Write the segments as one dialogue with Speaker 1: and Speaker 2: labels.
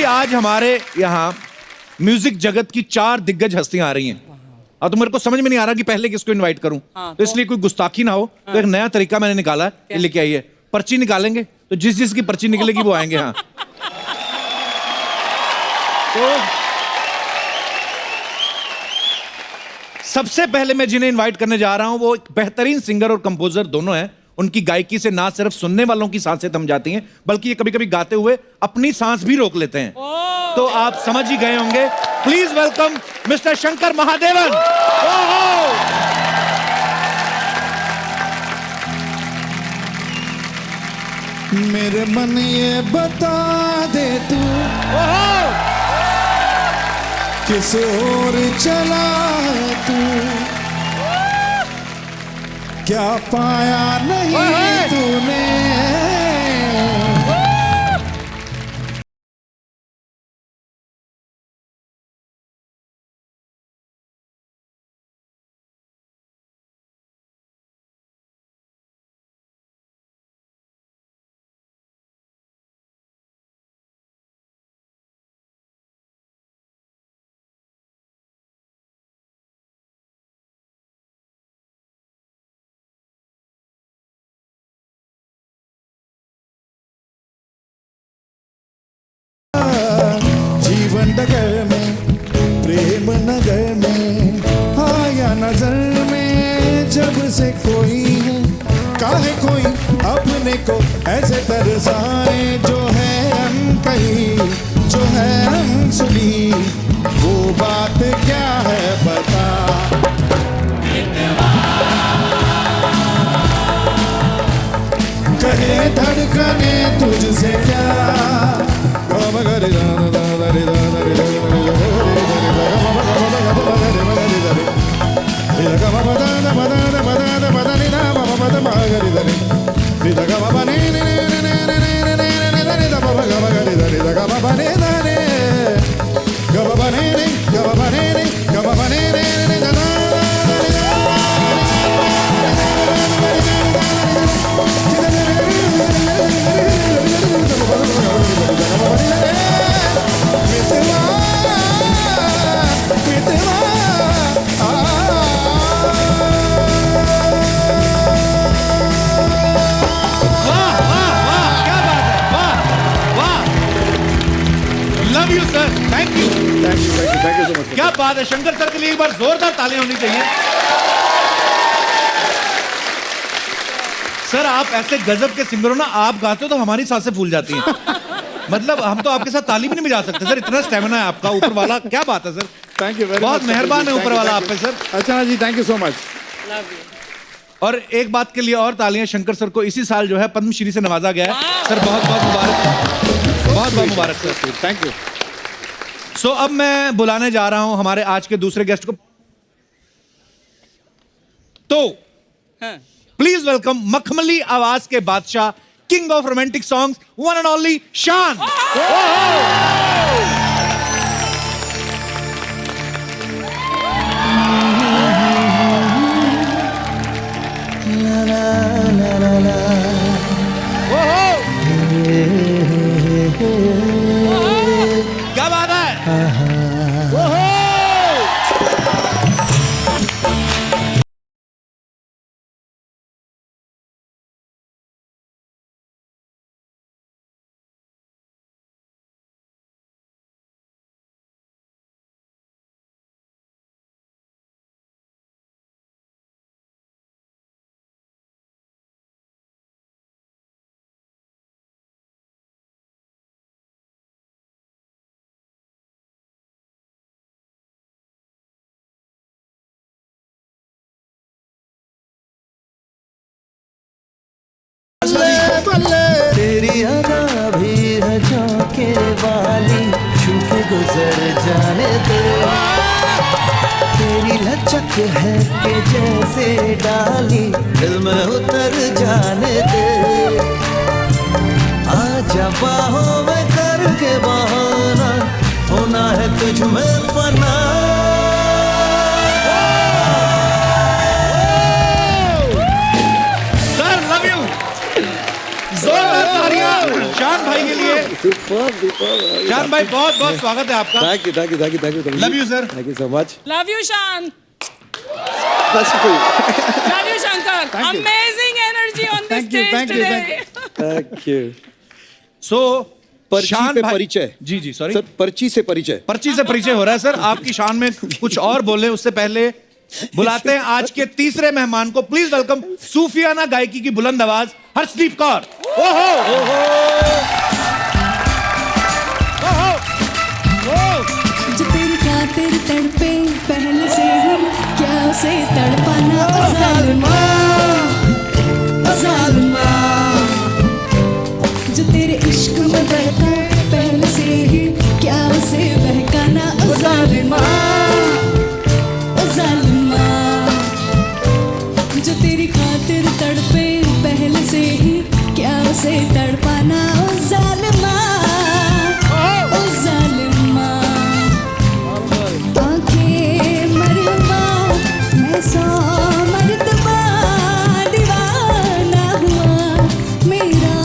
Speaker 1: आज हमारे यहाँ म्यूजिक जगत की 4 दिग्गज हस्तियां आ रही हैं। अब तो मेरे को समझ में नहीं आ रहा कि पहले किसको इनवाइट करूं। तो इसलिए कोई गुस्ताखी ना हो, तो एक नया तरीका मैंने निकाला है, लेके आइए। पर्ची निकालेंगे, तो जिस जिसकी पर्ची निकलेगी वो आएंगे। हाँ, तो सबसे पहले मैं जिन्हें इनवाइट करने जा रहा हूं वो एक बेहतरीन सिंगर और कंपोजर दोनों हैं। उनकी गायकी से ना सिर्फ सुनने वालों की सांसें थम जाती हैं, बल्कि ये कभी-कभी गाते हुए अपनी सांस भी रोक लेते हैं। तो आप समझ ही गए होंगे। Please welcome mister Shankar Mahadevan.
Speaker 2: मेरे मन ये बता दे तू किस ओर चला तू, क्या पाया नहीं तूने। जीवन डगर में प्रेम नगर में आया नजर में जब से कोई है, काहे कोई अपने को ऐसे तरसाए। जो है अनकही जो है अनसुनी, वो बात क्या है बता। कहे धड़कने तुझसे क्या,
Speaker 1: क्या बात है। शंकर सर के लिए एक बार जोरदार तालियां होनी चाहिए। सर आप ऐसे गजब के सिंगर हो ना, आप गाते हो तो हमारी सांसें फूल जाती हैं। मतलब हम तो आपके साथ ताली भी नहीं बजा सकते सर, इतना स्टेमिना है आपका। ऊपर वाला क्या बात है सर।
Speaker 2: थैंक यू,
Speaker 1: बहुत मेहरबान है ऊपर वाला आप पे सर।
Speaker 2: अच्छा जी, थैंक यू सो मच।
Speaker 1: और एक बात के लिए और तालियां, शंकर सर को इसी साल जो है पद्मश्री से नवाजा गया है। सर बहुत बहुत मुबारक, बहुत बहुत मुबारक सर।
Speaker 2: Thank you.
Speaker 1: सो अब मैं बुलाने जा रहा हूं हमारे आज के दूसरे गेस्ट को। तो प्लीज वेलकम मखमली आवाज के बादशाह, king of romantic songs, one and only शान। क्या बात है।
Speaker 3: तेरी अदा भी है झोंके वाली, छू के गुजर जाने दे। तेरी लचक है कि जैसे डाली, दिल में उतर जाने दे। आजा बाहों में करके बहाना, होना है तुझ में फना।
Speaker 1: जोरदार तालियां शान भाई के लिए। शान भाई बहुत बहुत स्वागत है आपका।
Speaker 4: Thank you.
Speaker 1: Love you sir.
Speaker 4: Thank you so much.
Speaker 5: Love you, Shan.
Speaker 4: That's cool.
Speaker 5: Love you, Shankar. Amazing energy on this stage today.
Speaker 4: Thank you.
Speaker 1: सो
Speaker 4: पर्ची पे परिचय।
Speaker 1: जी सॉरी
Speaker 4: सर, पर्ची से परिचय।
Speaker 1: पर्ची से परिचय हो रहा है सर। आपकी शान में कुछ और बोले उससे पहले बुलाते हैं आज के तीसरे मेहमान को। प्लीज वेलकम सूफियाना गायकी की बुलंद आवाज हर्षदीप कौर। ओहो
Speaker 6: जो तेरी खातिर तड़पे पहले से ही क्या उसे तड़पाना ओ जालिमा ओ जालिमा जो तेरे इश्क में बहता पहले से ही क्या उसे बहकाना ओ जालिमा ओ जालिमा जो तेरी खातिर तड़पे पहले से ही क्या उसे तड़पाना ओ जालिमा ओ जालिमा आंखें मरहबा मैं 100 मरतबा दीवाना हुआ मेरा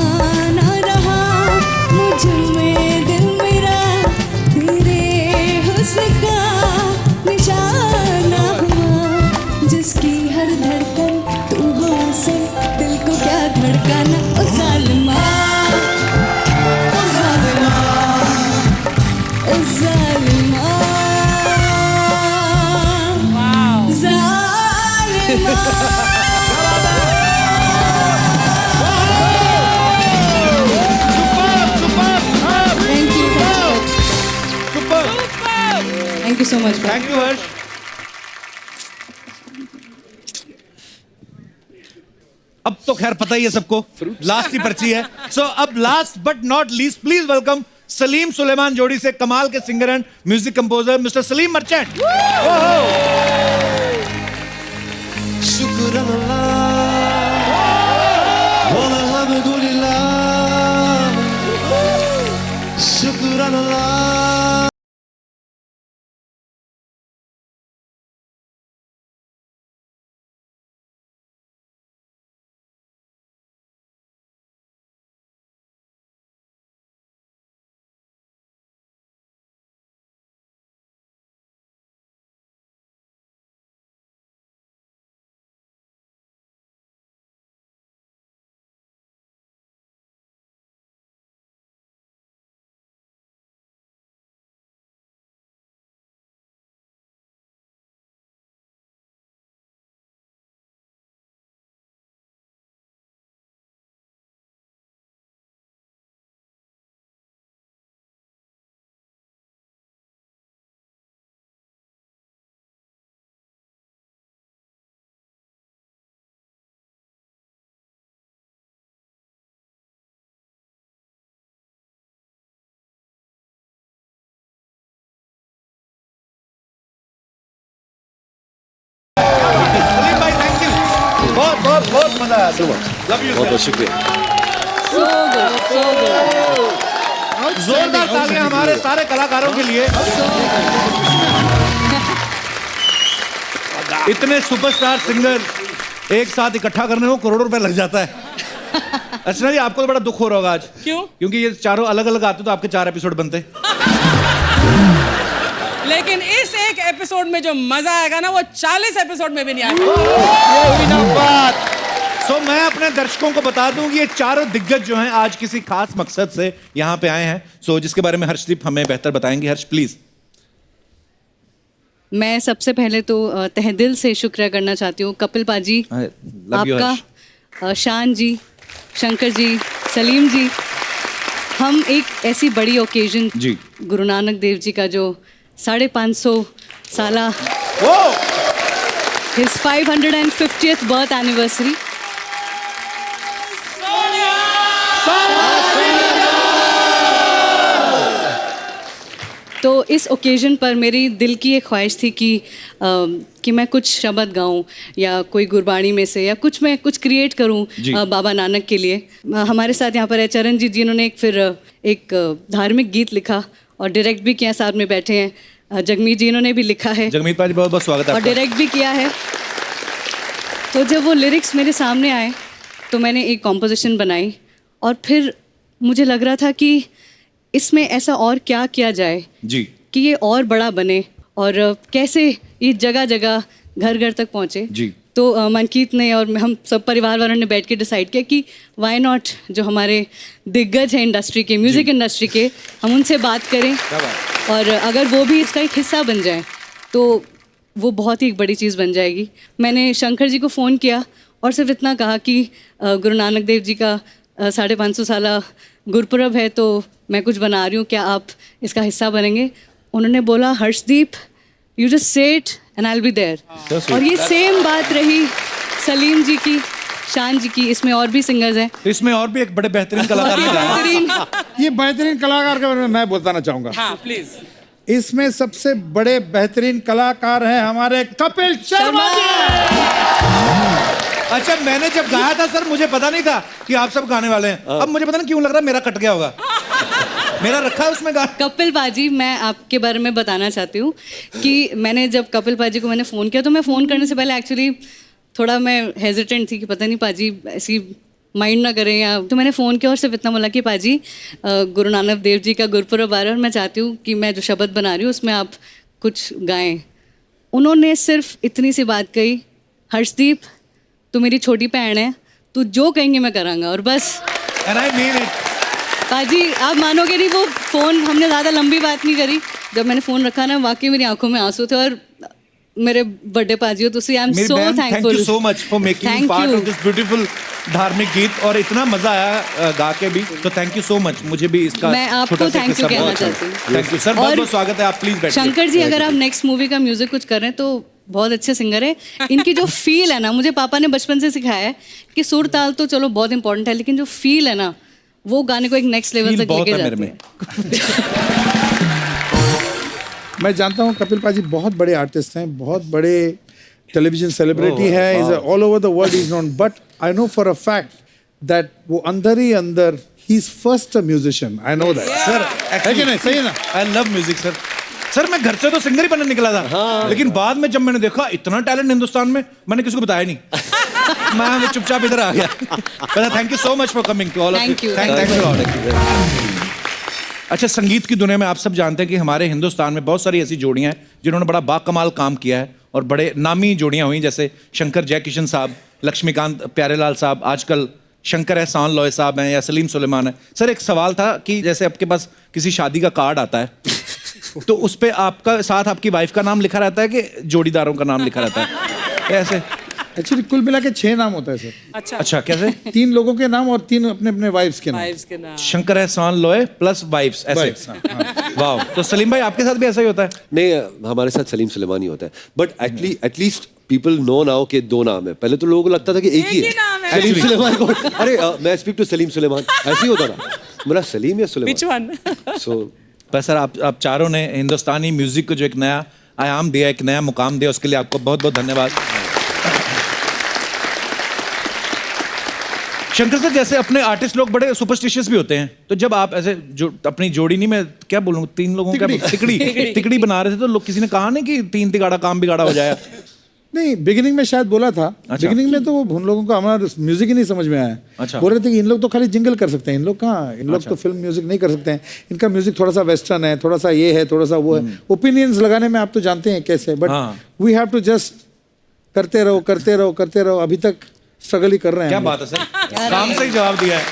Speaker 6: ना रहा मुझ में दिल मेरा तेरे हुस्न का निशाना हुआ जिसकी हर धड़कन तू हो से दिल को क्या धड़काना ओ जालिमा ओ जालिमा ओ जालिमा जालिमा thank you so much.
Speaker 1: Thank you Harsh. अब तो खैर पता ही है सबको लास्ट की पर्ची है। सो अब last but not least please welcome Salim Sulaiman जोड़ी से कमाल के singer and music composer mister Salim Merchant.
Speaker 3: शुक्र अल्लाह अल्हम्दुलिल्लाह शुक्र अल्लाह।
Speaker 1: सलीम भाई थैंक यू। बहुत बहुत बहुत मजा आया। Love you.
Speaker 4: बहुत शुक्रिया।
Speaker 1: जोरदार तालियां हमारे सारे कलाकारों के लिए। इतने सुपरस्टार सिंगर एक साथ इकट्ठा करने में करोड़ों रुपए लग जाता है। अर्चना जी आपको तो बड़ा दुख हो रहा होगा आज।
Speaker 5: क्यों?
Speaker 1: क्योंकि ये चारों अलग अलग आते तो आपके 4 एपिसोड बनते।
Speaker 5: लेकिन इस एक एपिसोड में जो मजा आएगा ना वो 40 एपिसोड में भी नहीं आएगा।
Speaker 1: सो मैं अपने दर्शकों को बता दूं कि ये चारों दिग्गज जो हैं आज किसी खास मकसद से यहाँ पे आए हैं। सो जिसके बारे में हर्षदीप हमें बेहतर बताएंगे। हर्ष प्लीज।
Speaker 6: मैं सबसे पहले तो तहे दिल से शुक्रिया करना चाहती हूँ कपिल पाजी आपका, शान जी, शंकर जी, सलीम जी। हम एक ऐसी बड़ी ओकेजन
Speaker 1: जी
Speaker 6: गुरु नानक देव जी का जो 550 साला हिज 550th बर्थ एनिवर्सरी तो इस ओकेजन पर मेरी दिल की एक ख्वाहिश थी कि मैं कुछ शब्द गाऊं या कोई गुरबाणी में से या मैं कुछ क्रिएट करूं बाबा नानक के लिए। हमारे साथ यहाँ पर है चरण जी जिन्होंने एक धार्मिक गीत लिखा और डायरेक्ट भी किया, साथ में बैठे हैं जगमीत जी इन्होंने भी लिखा है।
Speaker 1: जगमीत पाजी बहुत बहुत स्वागत है
Speaker 6: और डायरेक्ट भी किया है। तो जब वो लिरिक्स मेरे सामने आए तो मैंने एक कॉम्पोजिशन बनाई और फिर मुझे लग रहा था कि इसमें ऐसा और क्या किया जाए
Speaker 1: जी
Speaker 6: कि ये और बड़ा बने और कैसे ये जगह जगह घर घर तक पहुँचे।
Speaker 1: जी।
Speaker 6: तो मनकीत ने और हम सब परिवार वालों ने बैठ के डिसाइड किया कि वाई नॉट जो हमारे दिग्गज हैं इंडस्ट्री के, म्यूज़िक इंडस्ट्री के, हम उनसे बात करें और अगर वो भी इसका एक हिस्सा बन जाए तो वो बहुत ही एक बड़ी चीज़ बन जाएगी। मैंने शंकर जी को फ़ोन किया और सिर्फ इतना कहा कि गुरु नानक देव जी का 550 साला गुरपुरब है तो मैं कुछ बना रही हूँ, क्या आप इसका हिस्सा बनेंगे? उन्होंने बोला Harshdeep you just say it and I will be there. और ये सेम बात रही सलीम जी की, शान जी की, इसमें और भी सिंगर्स हैं।
Speaker 1: तो इसमें और भी एक बड़े बेहतरीन कलाकार ने गाया।
Speaker 6: बेहतरीन
Speaker 2: ये बेहतरीन कलाकार के बारे में मैं बताना चाहूंगा।
Speaker 5: हाँ प्लीज।
Speaker 2: इसमें सबसे बड़े बेहतरीन कलाकार हैं हमारे कपिल शर्मा जी।
Speaker 1: अच्छा, मैंने जब गाया था सर मुझे पता नहीं था कि आप सब गाने वाले हैं। अब मुझे पता नहीं क्यों लग रहा है मेरा कट गया होगा। मेरा रखा है उसमें गाना।
Speaker 6: कपिल पाजी, मैं आपके बारे में बताना चाहती हूँ कि मैंने जब कपिल पाजी को मैंने फ़ोन किया तो मैं फ़ोन करने से पहले एक्चुअली थोड़ा मैं हेजिटेंट थी कि पता नहीं पाजी ऐसी माइंड ना करें या, तो मैंने फ़ोन किया और सिर्फ इतना बोला कि पाजी गुरु नानक देव जी का गुरपुरब आ रहा है और मैं चाहती हूँ कि मैं जो शब्द बना रही हूँ उसमें आप कुछ गाएं। उन्होंने सिर्फ इतनी सी बात कही, हर्षदीप तू मेरी छोटी बहन है, तू जो कहेंगे मैं करांगा, और बस।
Speaker 1: And I mean it.
Speaker 6: पाजी आप मानोगे नहीं, वो फ़ोन हमने ज़्यादा लंबी बात नहीं करी, जब मैंने फ़ोन रखा ना वाकई मेरी आंखों में आंसू थे। और मेरे बर्थडे पाजी हो तो I am so thankful.
Speaker 1: Thank you so much for making part of this beautiful धार्मिक गीत, और इतना मजा आया गा के भी, तो थैंक यू सो मच। मुझे भी इसका
Speaker 6: मैं आपको थैंक यू कहना चाहती हूँ।
Speaker 1: थैंक यू सर, बहुत बहुत स्वागत है, आप प्लीज बैठिए।
Speaker 6: शंकर जी, अगर आप नेक्स्ट मूवी का म्यूजिक कुछ कर रहे हैं तो बहुत अच्छे सिंगर है। इनकी जो फील है ना, मुझे पापा ने बचपन से सिखाया है कि सुर ताल तो चलो बहुत इंपॉर्टेंट है, लेकिन जो फील है ना वो गाने को एक नेक्स्ट लेवल तक लेके जाती है।
Speaker 2: मैं जानता हूँ कपिल पाजी बहुत बड़े आर्टिस्ट हैं, बहुत बड़े टेलीविजन सेलिब्रिटी हैं, is all over the world is known, but I know for a fact that वो अंदर ही अंदर he is first a musician. I know that
Speaker 1: sir,
Speaker 2: है कि नहीं? सही है ना?
Speaker 1: I love music sir. Sir मैं घर से तो सिंगर ही बनने निकला था, लेकिन बाद में जब मैंने देखा इतना टैलेंट हिंदुस्तान में, मैंने किसी को बताया नहीं। मैं चुपचाप इधर आ गया। Thank you so much for coming to all of
Speaker 6: Thank you.
Speaker 1: Thank you. अच्छा, संगीत की दुनिया में आप सब जानते हैं कि हमारे हिंदुस्तान में बहुत सारी ऐसी जोड़ियां हैं जिन्होंने बड़ा बाकमाल काम किया है, और बड़े नामी जोड़ियां हुई, जैसे शंकर जयकिशन साहब, लक्ष्मीकांत प्यारेलाल साहब, आजकल शंकर एहसान लॉय साहब हैं, या सलीम सुलेमान है। सर एक सवाल था कि जैसे आपके पास किसी शादी का कार्ड आता है तो उस पे आपका साथ आपकी वाइफ का नाम लिखा रहता है कि जोड़ीदारों का नाम लिखा रहता है? ऐसे
Speaker 2: एक्चुअली कुल मिला के 6 नाम होता है सर।
Speaker 1: अच्छा, कैसे?
Speaker 2: 3 लोगों के नाम और 3 अपने अपने वाइफ्स के नाम।
Speaker 5: वाइफ्स के नाम।
Speaker 1: शंकर एहसान लॉय प्लस वाइफ्स, ऐसे? वाह। तो सलीम भाई आपके साथ भी ऐसा ही होता है?
Speaker 4: नहीं, हमारे साथ सलीम सुलेमान ही होता है, but at least people know now के 2 नाम है। पहले तो लोगों को लगता था कि एक ही है, सलीम सुलेमान को। अरे मैं स्पीक टू सलीम सुलेमान, ऐसे ही होता था। मेरा सलीम या सुलेमान?
Speaker 5: Which one?
Speaker 4: सो
Speaker 1: पर सर आप चारों ने हिंदुस्तानी म्यूजिक को जो एक नया आयाम दिया, एक नया मुकाम दिया, उसके लिए आपको बहुत बहुत धन्यवाद। शंकर सर, जैसे अपने आर्टिस्ट लोग बड़े सुपरस्टिशियस भी होते हैं, तो जब आप ऐसे जो अपनी जोड़ी नहीं, मैं क्या बोलूँ, 3 लोगों का तिकड़ी बना रहे थे, तो लोग किसी ने कहा नहीं कि 3 तिगाड़ा काम बिगाड़ा हो जाए?
Speaker 2: नहीं, बिगिनिंग में शायद बोला था। बिगिनिंग में तो उन लोगों को हमारा म्यूजिक ही नहीं समझ में आया।
Speaker 1: अच्छा।
Speaker 2: बोल रहे थे कि इन लोग तो खाली जिंगल कर सकते हैं, इन लोग कहाँ, इन लोग तो फिल्म म्यूजिक नहीं कर सकते हैं, इनका म्यूजिक थोड़ा सा वेस्टर्न है, थोड़ा सा ये है, थोड़ा सा वो है। ओपिनियंस लगाने में आप तो जानते हैं कैसे, but we have to just करते रहो करते रहो करते रहो। अभी तक स्ट्रगल ही कर रहे हैं।
Speaker 1: क्या बात है सर, काम से ही जवाब दिया है।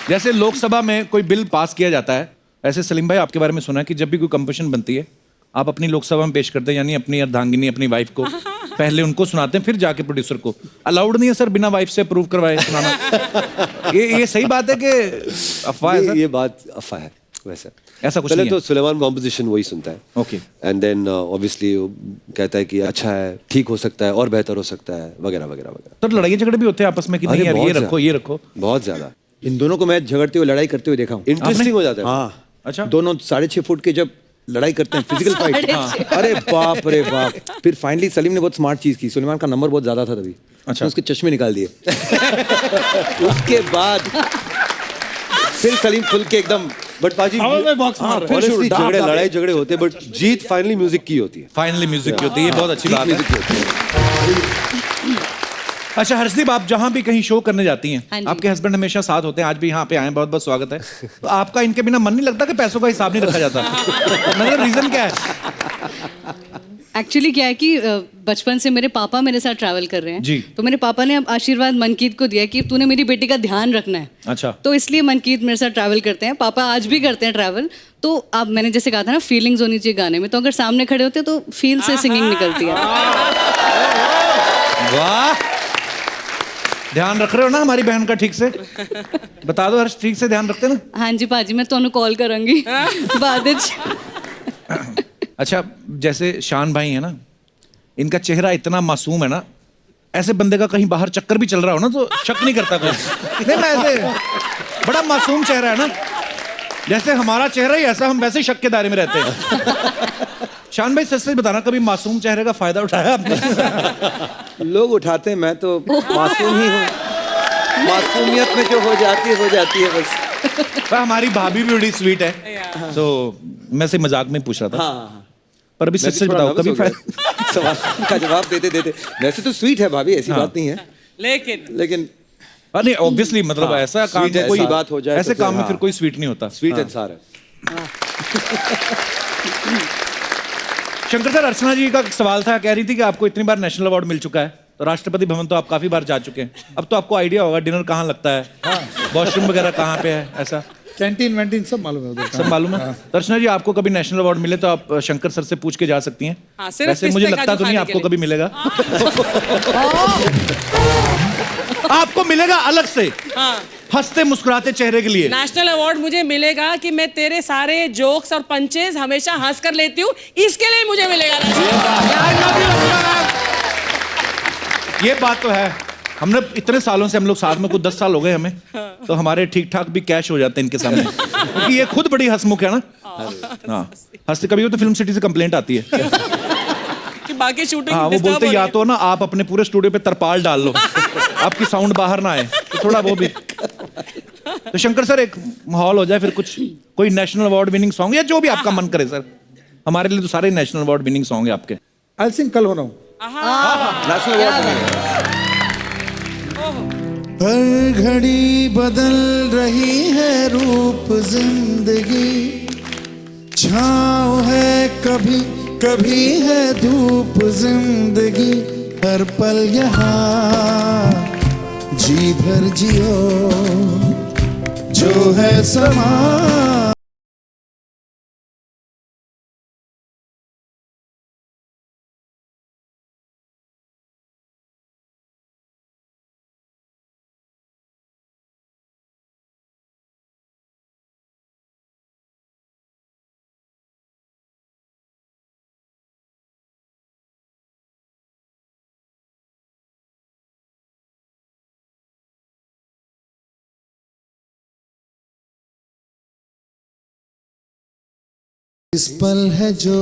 Speaker 1: जैसे लोकसभा में कोई बिल पास किया जाता है, ऐसे सलीम भाई आपके बारे में सुना है कि जब भी कोई कंपोजिशन बनती है आप अपनी लोकसभा में पेश करते हैं, यानी अपनी अर्धांगिनी, अपनी वाइफ को पहले उनको सुनाते हैं, फिर जाके प्रोड्यूसर को। अलाउड नहीं है सर बिना वाइफ से अप्रूव करवाए सुनाना? ये सही बात है कि अफवाह है सर?
Speaker 4: ये बात अफवाह है वैसे।
Speaker 1: ऐसा कुछ
Speaker 4: पहले
Speaker 1: नहीं
Speaker 4: तो सुलेमान कॉम्पोजिशन वही सुनता है,
Speaker 1: ओके,
Speaker 4: एंड देन ऑब्वियसली कहता है कि अच्छा है, ठीक हो सकता है, और बेहतर हो सकता है, वगैरह वगैरह वगैरह।
Speaker 1: तो लड़ाई झगड़े भी होते हैं आपस में कि नहीं यार ये रखो ये रखो?
Speaker 4: बहुत ज्यादा।
Speaker 7: इन दोनों को मैं झगड़ते हुए, लड़ाई करते हुए देखा हूँ।
Speaker 4: इंटरेस्टिंग हो जाता है।
Speaker 7: हाँ,
Speaker 1: अच्छा।
Speaker 7: दोनों 6.5 फुट के जब लड़ाई करते हैं, फिजिकल फाइट, अरे बाप रे बाप। फिर फाइनली सलीम ने बहुत स्मार्ट चीज की, सुलेमान का नंबर बहुत ज्यादा था तभी,
Speaker 1: अच्छा,
Speaker 7: उसके चश्मे निकाल दिए। उसके बाद फिर सलीम खुल के एकदम,
Speaker 4: बट पाजी honestly झगड़े, लड़ाई झगड़े होते हैं, बट जीत फाइनली म्यूजिक की होती है।
Speaker 1: फाइनली म्यूजिक की होती है, ये बहुत अच्छी बात है। अच्छा हर्षदीप, आप जहां भी कहीं शो करने जाती हैं,
Speaker 6: हाँ जी।
Speaker 1: आपके हस्बैंड हमेशा साथ होते हैं, आज भी यहाँ पे आए, बहुत बहुत स्वागत है। तो आपका इनके बिना मन नहीं लगता कि पैसों का हिसाब नहीं रखा जाता? मतलब रीजन क्या है?
Speaker 6: एक्चुअली क्या है कि बचपन से मेरे पापा मेरे साथ ट्रैवल कर रहे हैं
Speaker 1: जी।
Speaker 6: तो मेरे पापा ने अब आशीर्वाद मनकीत को दिया कि तूने मेरी बेटी का ध्यान रखना है।
Speaker 1: अच्छा।
Speaker 6: तो इसलिए मनकीत मेरे साथ ट्रैवल करते हैं, पापा आज भी करते हैं ट्रैवल। तो अब मैंने जैसे कहा था ना, फीलिंग्स होनी चाहिए गाने में, तो अगर सामने खड़े होते तो फील से सिंगिंग निकलती है।
Speaker 1: वाह, ध्यान रख रहे हो ना हमारी बहन का ठीक से? बता दो हर्ष, ठीक से ध्यान रखते ना?
Speaker 6: हाँ जी पाजी, मैं ਤੁਹਾਨੂੰ कॉल करूंगी बाद ਵਿੱਚ।
Speaker 1: अच्छा, जैसे शान भाई है ना, इनका चेहरा इतना मासूम है ना, ऐसे बंदे का कहीं बाहर चक्कर भी चल रहा हो ना तो शक नहीं करता कोई। नहीं, मैं ऐसे बड़ा मासूम चेहरा है ना, जैसे हमारा चेहरा ही ऐसा, हम वैसे ही शक के दायरे में रहते हैं। शान भाई सच सच बताना, कभी मासूम चेहरे का फायदा उठाया आपने?
Speaker 7: लोग उठाते हैं, मैं तो मासूम ही हूँ। मासूमियत में जो हो जाती है बस।
Speaker 1: पर हमारी भाभी भी बड़ी स्वीट है, तो मैं से मजाक में पूछ रहा था।
Speaker 7: हाँ।
Speaker 1: पर अभी सच सच बताओ, कभी फायदा?
Speaker 7: सवाल का जवाब देते वैसे तो स्वीट है भाभी, ऐसी बात नहीं है, लेकिन
Speaker 1: नहीं ऑब्वियसली, मतलब
Speaker 7: हाँ,
Speaker 1: ऐसा काम
Speaker 7: sweet
Speaker 1: में
Speaker 7: है,
Speaker 1: कोई
Speaker 7: ऐसी बात हो जाए
Speaker 1: ऐसे
Speaker 7: तो फिर
Speaker 1: काम में
Speaker 7: हाँ।
Speaker 1: फिर कोई स्वीट नहीं होता।
Speaker 7: स्वीट इंसान है।
Speaker 1: शंकर सर, अर्चना जी का सवाल था, कह रही थी कि आपको इतनी बार नेशनल अवार्ड मिल चुका है, तो राष्ट्रपति भवन तो आप काफी बार जा चुके हैं, अब तो आपको आइडिया होगा डिनर कहाँ लगता है, वॉशरूम वगैरह कहाँ पे है, ऐसा
Speaker 2: कैंटीन वैंटीन सब मालूम है उधर।
Speaker 1: सब मालूम है। तो अर्चना जी, आपको कभी नेशनल अवार्ड मिले तो आप शंकर सर से पूछ के जा सकती हैं।
Speaker 5: हाँ, सिर्फ
Speaker 1: वैसे मुझे
Speaker 5: पिस्ते
Speaker 1: लगता
Speaker 5: काजू
Speaker 1: तो नहीं
Speaker 5: खाने
Speaker 1: आपको
Speaker 5: के
Speaker 1: कभी मिलेगा। आपको मिलेगा अलग से, हंसते मुस्कुराते चेहरे के लिए।
Speaker 5: नेशनल अवार्ड मुझे मिलेगा कि मैं तेरे सारे जोक्स और पंचेस हमेशा हंस कर लेती हूँ, इसके लिए मुझे मिलेगा
Speaker 1: ये बात तो है, हमने इतने सालों से हम लोग साथ में, कुछ 10 साल हो गए हमें, तो हमारे ठीक ठाक भी कैश हो जाते हैं इनके सामने, क्योंकि ये खुद बड़ी हंसमुख है ना। हाँ, हंसते कभी हो तो फिल्म सिटी से कंप्लेंट आती है
Speaker 5: कि बाकी शूटिंग
Speaker 1: हाँ, वो बोलते या तो ना आप अपने पूरे स्टूडियो पे तरपाल डाल लो, आपकी साउंड बाहर ना आए, तो थोड़ा वो भी। तो शंकर सर, एक माहौल हो जाए फिर, कुछ कोई नेशनल अवार्ड विनिंग सॉन्ग या जो भी आपका मन करे सर। हमारे लिए तो सारे नेशनल अवार्ड विनिंग सॉन्ग है आपके।
Speaker 2: आई सिंग कल हो रहा हूँ।
Speaker 7: नेशनल अवार्ड
Speaker 3: हर घड़ी बदल रही है रूप जिंदगी, छाँव है कभी कभी है धूप जिंदगी, हर पल यहाँ जी भर जियो जो है समा। इस पल है जो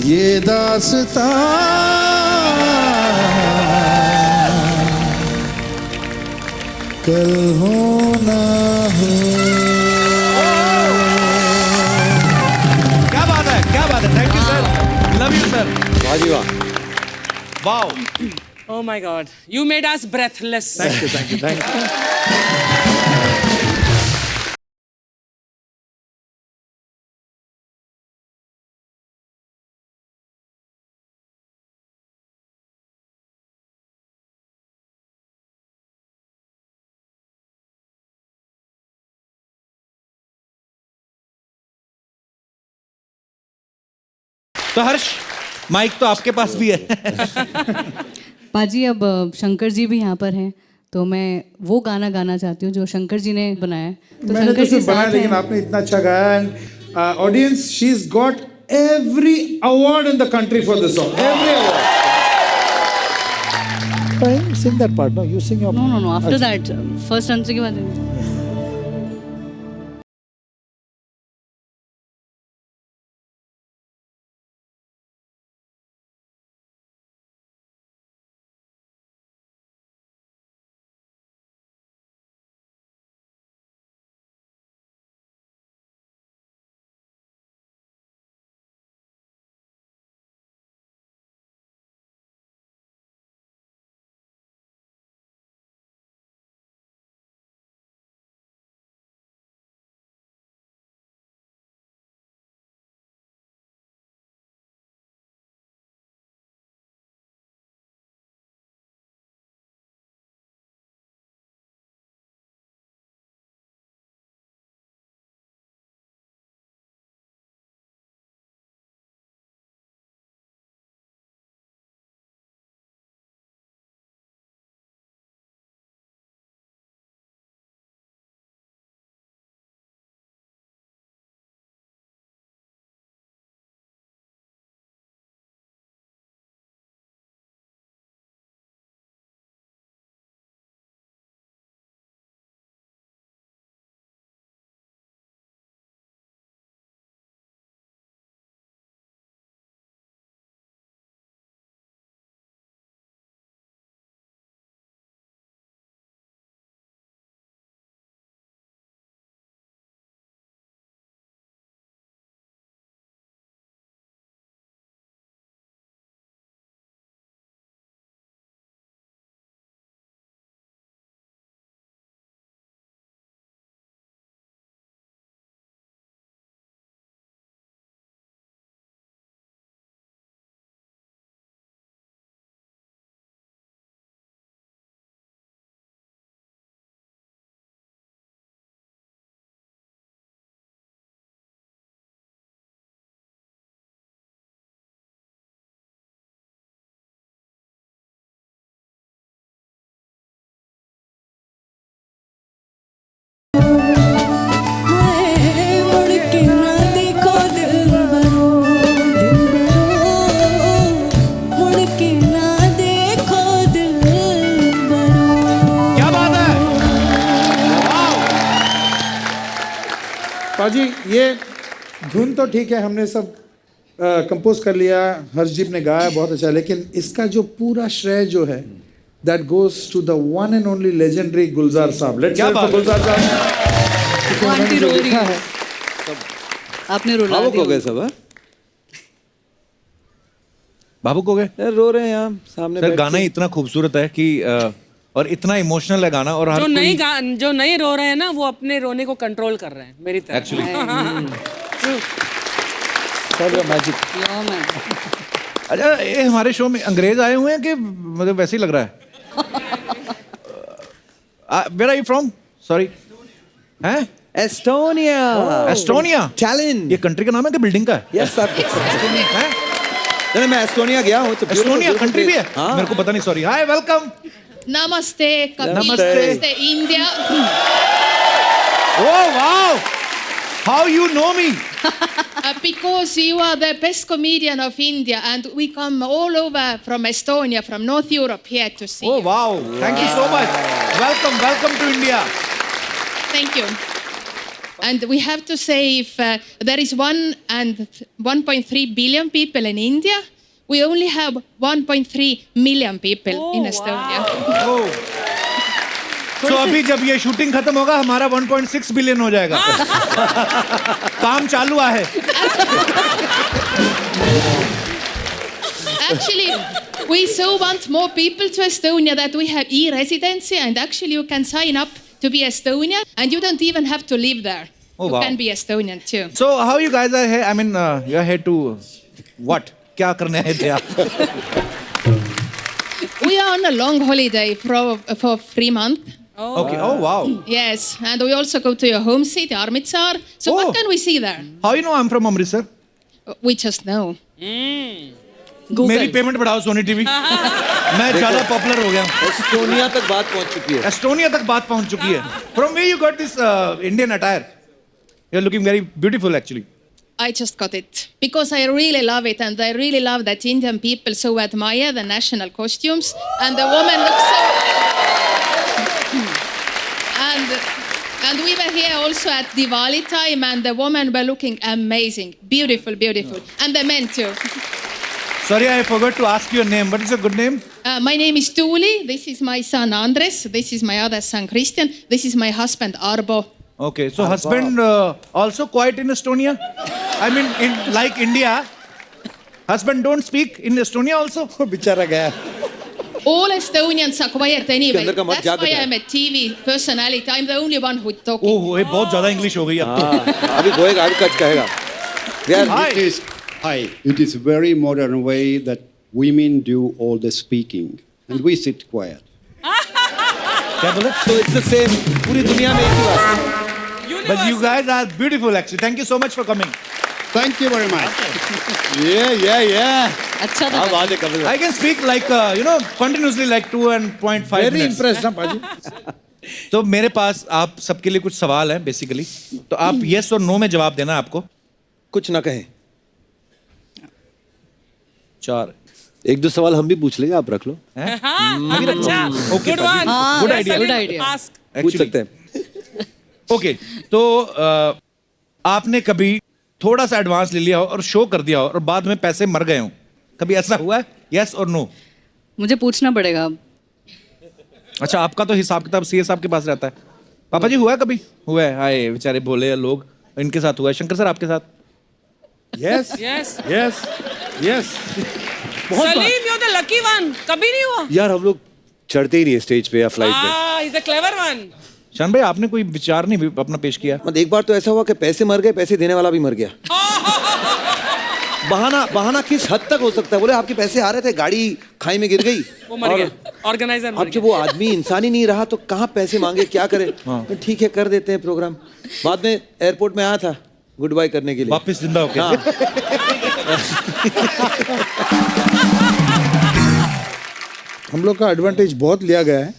Speaker 3: ये दास्तां, कल हो ना हो।
Speaker 1: क्या बात है, क्या बात है, thank you sir, love you sir.
Speaker 7: वाह जी वाह।
Speaker 1: Wow,
Speaker 5: Oh my God, you made us breathless.
Speaker 1: Thank you. तो हर्ष, माइक तो आपके पास भी है।
Speaker 6: पाजी, अब शंकर जी भी यहाँ पर हैं, तो मैं वो गाना गाना चाहती हूँ जो शंकर जी ने बनाया है। तो
Speaker 2: मैंने
Speaker 6: शंकर
Speaker 2: तो
Speaker 6: जी
Speaker 2: सिर्फ बनाया,
Speaker 6: साथ
Speaker 2: लेकिन
Speaker 6: हैं।
Speaker 2: आपने इतना अच्छा गाया। And audience, she is got every award in the country for this song, every award. Sing that part, no? You sing your.
Speaker 6: No. After that, first answer के बाद
Speaker 2: पाजी ये धुन तो ठीक है, हमने सब कंपोज कर लिया, हर्षदीप ने गाया बहुत अच्छा, लेकिन इसका जो पूरा श्रेय जो है that goes to the one and only legendary Gulzar साहब। लेट्स
Speaker 1: क्या
Speaker 2: हियर फॉर
Speaker 1: बात है।
Speaker 2: गुलजार साहब।
Speaker 6: आंटी रो रही है। आपने रुला
Speaker 4: भावुक हो
Speaker 6: दिया।
Speaker 4: गए सब हाँ?
Speaker 1: भावुक हो गए
Speaker 7: यार रो रहे हैं यहाँ सामने
Speaker 1: सर।
Speaker 7: बैठ
Speaker 1: गाना
Speaker 7: के।
Speaker 1: ही इतना खूबसूरत है कि और इतना इमोशनल है गाना, और हर
Speaker 5: जो नहीं रो रहे हैं ना, वो अपने रोने को कंट्रोल कर रहे हैं मेरी तरह।
Speaker 1: Actually
Speaker 2: magic.
Speaker 6: Yo, man.
Speaker 1: अच्छा, ये हमारे शो में अंग्रेज आए हुए हैं कि मतलब वैसे ही लग रहा है? Where are you from? Sorry, हैं?
Speaker 7: एस्टोनिया।
Speaker 1: एस्टोनिया?
Speaker 7: टैलेंट।
Speaker 1: ये कंट्री का नाम है कि बिल्डिंग का है?
Speaker 7: Yes sir.
Speaker 1: हैं?
Speaker 7: नहीं मैं एस्टोनिया गया हूँ।
Speaker 1: एस्टोनिया कंट्री भी है?
Speaker 7: हाँ।
Speaker 1: मेरे को पता नहीं, sorry. Hi, welcome.
Speaker 8: Namaste,
Speaker 1: Namaste.
Speaker 8: Namaste, India.
Speaker 1: Oh wow! How you know me?
Speaker 8: Because you are the best comedian of India, and we come all over from Estonia, from North Europe, here to see
Speaker 1: Oh
Speaker 8: you.
Speaker 1: wow! Thank you so much. Welcome, welcome to India.
Speaker 8: Thank you. And we have to say, if there is 1.3 billion people in India, we only have 1.3 million people in Estonia.
Speaker 1: Oh. So अभी जब ये shooting खत्म होगा हमारा 1.6 billion हो जाएगा। काम चालू है।
Speaker 8: Actually, we so want more people to Estonia that we have e-residency, and actually you can sign up to be Estonian, and you don't even have to live there.
Speaker 1: Oh,
Speaker 8: you
Speaker 1: wow.
Speaker 8: can be Estonian too.
Speaker 1: So how you guys are here? I mean, you're here to what? क्या करने आए थे आप?
Speaker 8: We are on a long holiday for 3 months.
Speaker 1: Okay. Oh wow.
Speaker 8: Yes, and we also go to your home city, Armitsar. So
Speaker 1: Oh.
Speaker 8: what can we see there?
Speaker 1: How you know I'm from Amritsar?
Speaker 8: We just know.
Speaker 1: मेरी payment बढ़ाओ Sony TV. मैं ज्यादा popular हो गया हूँ।
Speaker 4: Estonia तक बात पहुंच चुकी है।
Speaker 1: एस्टोनिया तक बात पहुंच चुकी है। From where you got this Indian attire? You're looking very beautiful actually.
Speaker 8: I just got it because I really love it, and I really love that Indian people so admire the national costumes, and the woman looks so. And we were here also at Diwali time, and the women were looking amazing, beautiful, beautiful, and the men too.
Speaker 1: Sorry, I forgot to ask your name. What is your good name?
Speaker 8: My name is Tuuli. This is my son Andres. This is my other son Christian. This is my husband Arbo.
Speaker 1: Okay, so husband also quiet in Estonia? I mean, in like India, husband don't speak in Estonia also?
Speaker 2: बेचारा गया।
Speaker 8: All Estonians are quiet anyway.
Speaker 7: अंदर का मत
Speaker 8: That's
Speaker 7: जागता
Speaker 8: why
Speaker 7: है।
Speaker 8: I'm a TV personality. I'm the only one who's talking.
Speaker 1: ओह, ये बहुत ज्यादा इंग्लिश हो गई अब तो।
Speaker 7: अभी बोएगा अभी कच कहेगा। यार
Speaker 1: Hi.
Speaker 9: It is a very modern way that women do all the speaking, and we sit quiet.
Speaker 1: क्या बोले?
Speaker 7: तो इट्स द सेम पूरी दुनिया में एक ही बात।
Speaker 1: But you guys are beautiful actually. Thank you so much for coming.
Speaker 9: Thank you very much.
Speaker 7: Yeah.
Speaker 6: अच्छा था।
Speaker 7: अब आजे Kapil.
Speaker 1: I can speak like continuously like 2.5
Speaker 2: very
Speaker 1: minutes.
Speaker 2: Impressed ना पाजी।
Speaker 1: तो मेरे पास आप सबके लिए कुछ सवाल हैं बेसिकली, तो आप यस और नो में जवाब देना है आपको।
Speaker 7: कुछ ना कहें।
Speaker 1: 4
Speaker 4: एक दो सवाल हम भी पूछ लेंगे, आप रख लो।
Speaker 5: अच्छा,
Speaker 1: Okay,
Speaker 5: good one.
Speaker 6: हाँ,
Speaker 1: Good
Speaker 6: yes,
Speaker 1: idea.
Speaker 6: good idea.
Speaker 5: Ask.
Speaker 7: पूछ सकते हैं।
Speaker 1: ओके, तो आपने कभी थोड़ा सा एडवांस ले लिया हो और शो कर दिया हो और बाद में पैसे मर गए हो, कभी ऐसा हुआ है? यस और नो?
Speaker 6: मुझे पूछना पड़ेगा।
Speaker 1: अच्छा, आपका तो हिसाब किताब सीए साहब के पास रहता है। पापा जी हुआ है कभी? हुआ है? हाय बेचारे भोले लोग, इनके साथ हुआ है। शंकर सर आपके साथ?
Speaker 2: Yes,
Speaker 5: Yes.
Speaker 2: yes, yes.
Speaker 5: Salim, you're the lucky one. कभी नहीं हुआ?
Speaker 4: यार हम लोग चढ़ते ही नहीं स्टेज पे या फ्लाइट पे।
Speaker 5: He's a clever one.
Speaker 1: शान भाई, आपने कोई विचार नहीं अपना पेश किया?
Speaker 7: मतलब एक बार तो ऐसा हुआ कि पैसे मर गए, पैसे देने वाला भी मर गया। बहाना किस हद तक हो सकता है? बोले आपके पैसे आ रहे थे, गाड़ी खाई में गिर गई,
Speaker 5: वो मर गया। Organizer मर
Speaker 7: अब जब वो आदमी इंसान ही नहीं रहा तो कहाँ पैसे मांगे, क्या करे? तो ठीक है कर देते हैं प्रोग्राम। बाद में एयरपोर्ट में आया था गुड बाय करने के लिए,
Speaker 1: वापस जिंदा होके?
Speaker 7: हाँ।
Speaker 2: हम लोग का एडवांटेज बहुत लिया गया है।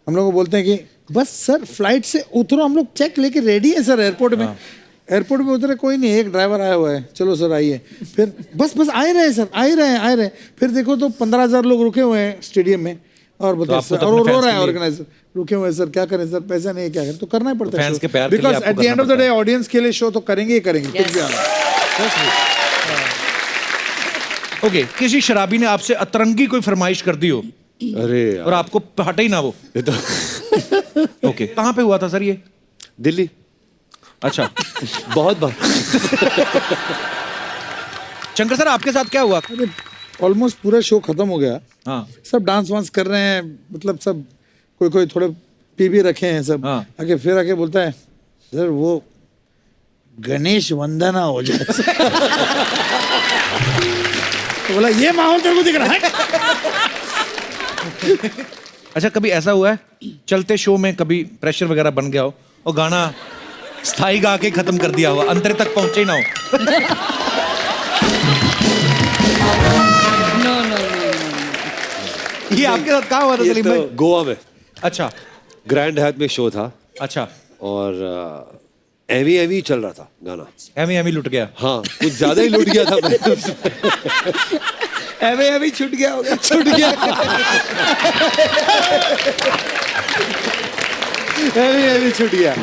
Speaker 2: हम लोग को बोलते हैं कि बस सर फ्लाइट से उतरो, हम लोग चेक लेके रेडी है सर एयरपोर्ट में। एयरपोर्ट में उतरे कोई नहीं, एक ड्राइवर आया हुआ है, चलो सर आइए। फिर बस आ ही रहे हैं सर, आ ही रहे हैं। फिर देखो तो 15,000 लोग रुके हुए हैं स्टेडियम में, और बताइए
Speaker 1: आपको
Speaker 2: सर,
Speaker 1: तो
Speaker 2: और वो
Speaker 1: अपने
Speaker 2: रो
Speaker 1: fans
Speaker 2: रहा है
Speaker 1: के लिए-
Speaker 2: ऑर्गेनाइजर, रुके हुए सर, क्या करें सर, पैसा नहीं है, क्या करें, तो करना ही पड़ता है
Speaker 1: फैंस
Speaker 2: show।
Speaker 1: के प्यार के लिए
Speaker 2: बिकॉज
Speaker 1: आपको
Speaker 2: at the end of the
Speaker 1: करना
Speaker 2: डे ऑडियंस के लिए शो तो करेंगे ही करेंगे, कुछ भी आना।
Speaker 1: ओके, किसी शराबी ने आपसे अतरंगी कोई फरमाइश कर दी हो
Speaker 4: अरे
Speaker 1: और आपको हटे ही ना वो,
Speaker 4: ये तो
Speaker 1: ओके, कहाँ पे हुआ था सर ये?
Speaker 4: दिल्ली
Speaker 1: अच्छा,
Speaker 4: बहुत बार।
Speaker 1: शंकर सर आपके साथ क्या हुआ?
Speaker 2: अरे ऑलमोस्ट पूरा शो खत्म हो गया,
Speaker 1: हाँ,
Speaker 2: सब डांस वांस कर रहे हैं, मतलब सब कोई थोड़े पी भी रखे हैं सब,
Speaker 1: हाँ।
Speaker 2: आके फिर आके बोलता है सर वो गणेश वंदना हो जाए। तो बोला ये माहौल तेरे को दिख रहा है?
Speaker 1: अच्छा, कभी ऐसा हुआ है चलते शो में कभी प्रेशर वगैरह बन गया हो और गाना स्थाई गा के खत्म कर दिया हो, अंतर तक पहुंचे ही ना हो? ये आपके साथ कहाँ हुआ था
Speaker 4: ये
Speaker 1: सलीम
Speaker 4: तो
Speaker 1: भाई?
Speaker 4: गोवा में
Speaker 1: अच्छा
Speaker 4: ग्रैंड हैथ में शो था
Speaker 1: अच्छा,
Speaker 4: और एवी एवी चल रहा था गाना।
Speaker 1: एमी एमी लुट गया।
Speaker 4: हाँ, कुछ ज्यादा ही लुट गया था मैं।
Speaker 7: एवे एवे छूट गया होगा।
Speaker 4: छूट गया। एवी एवी छूट गया।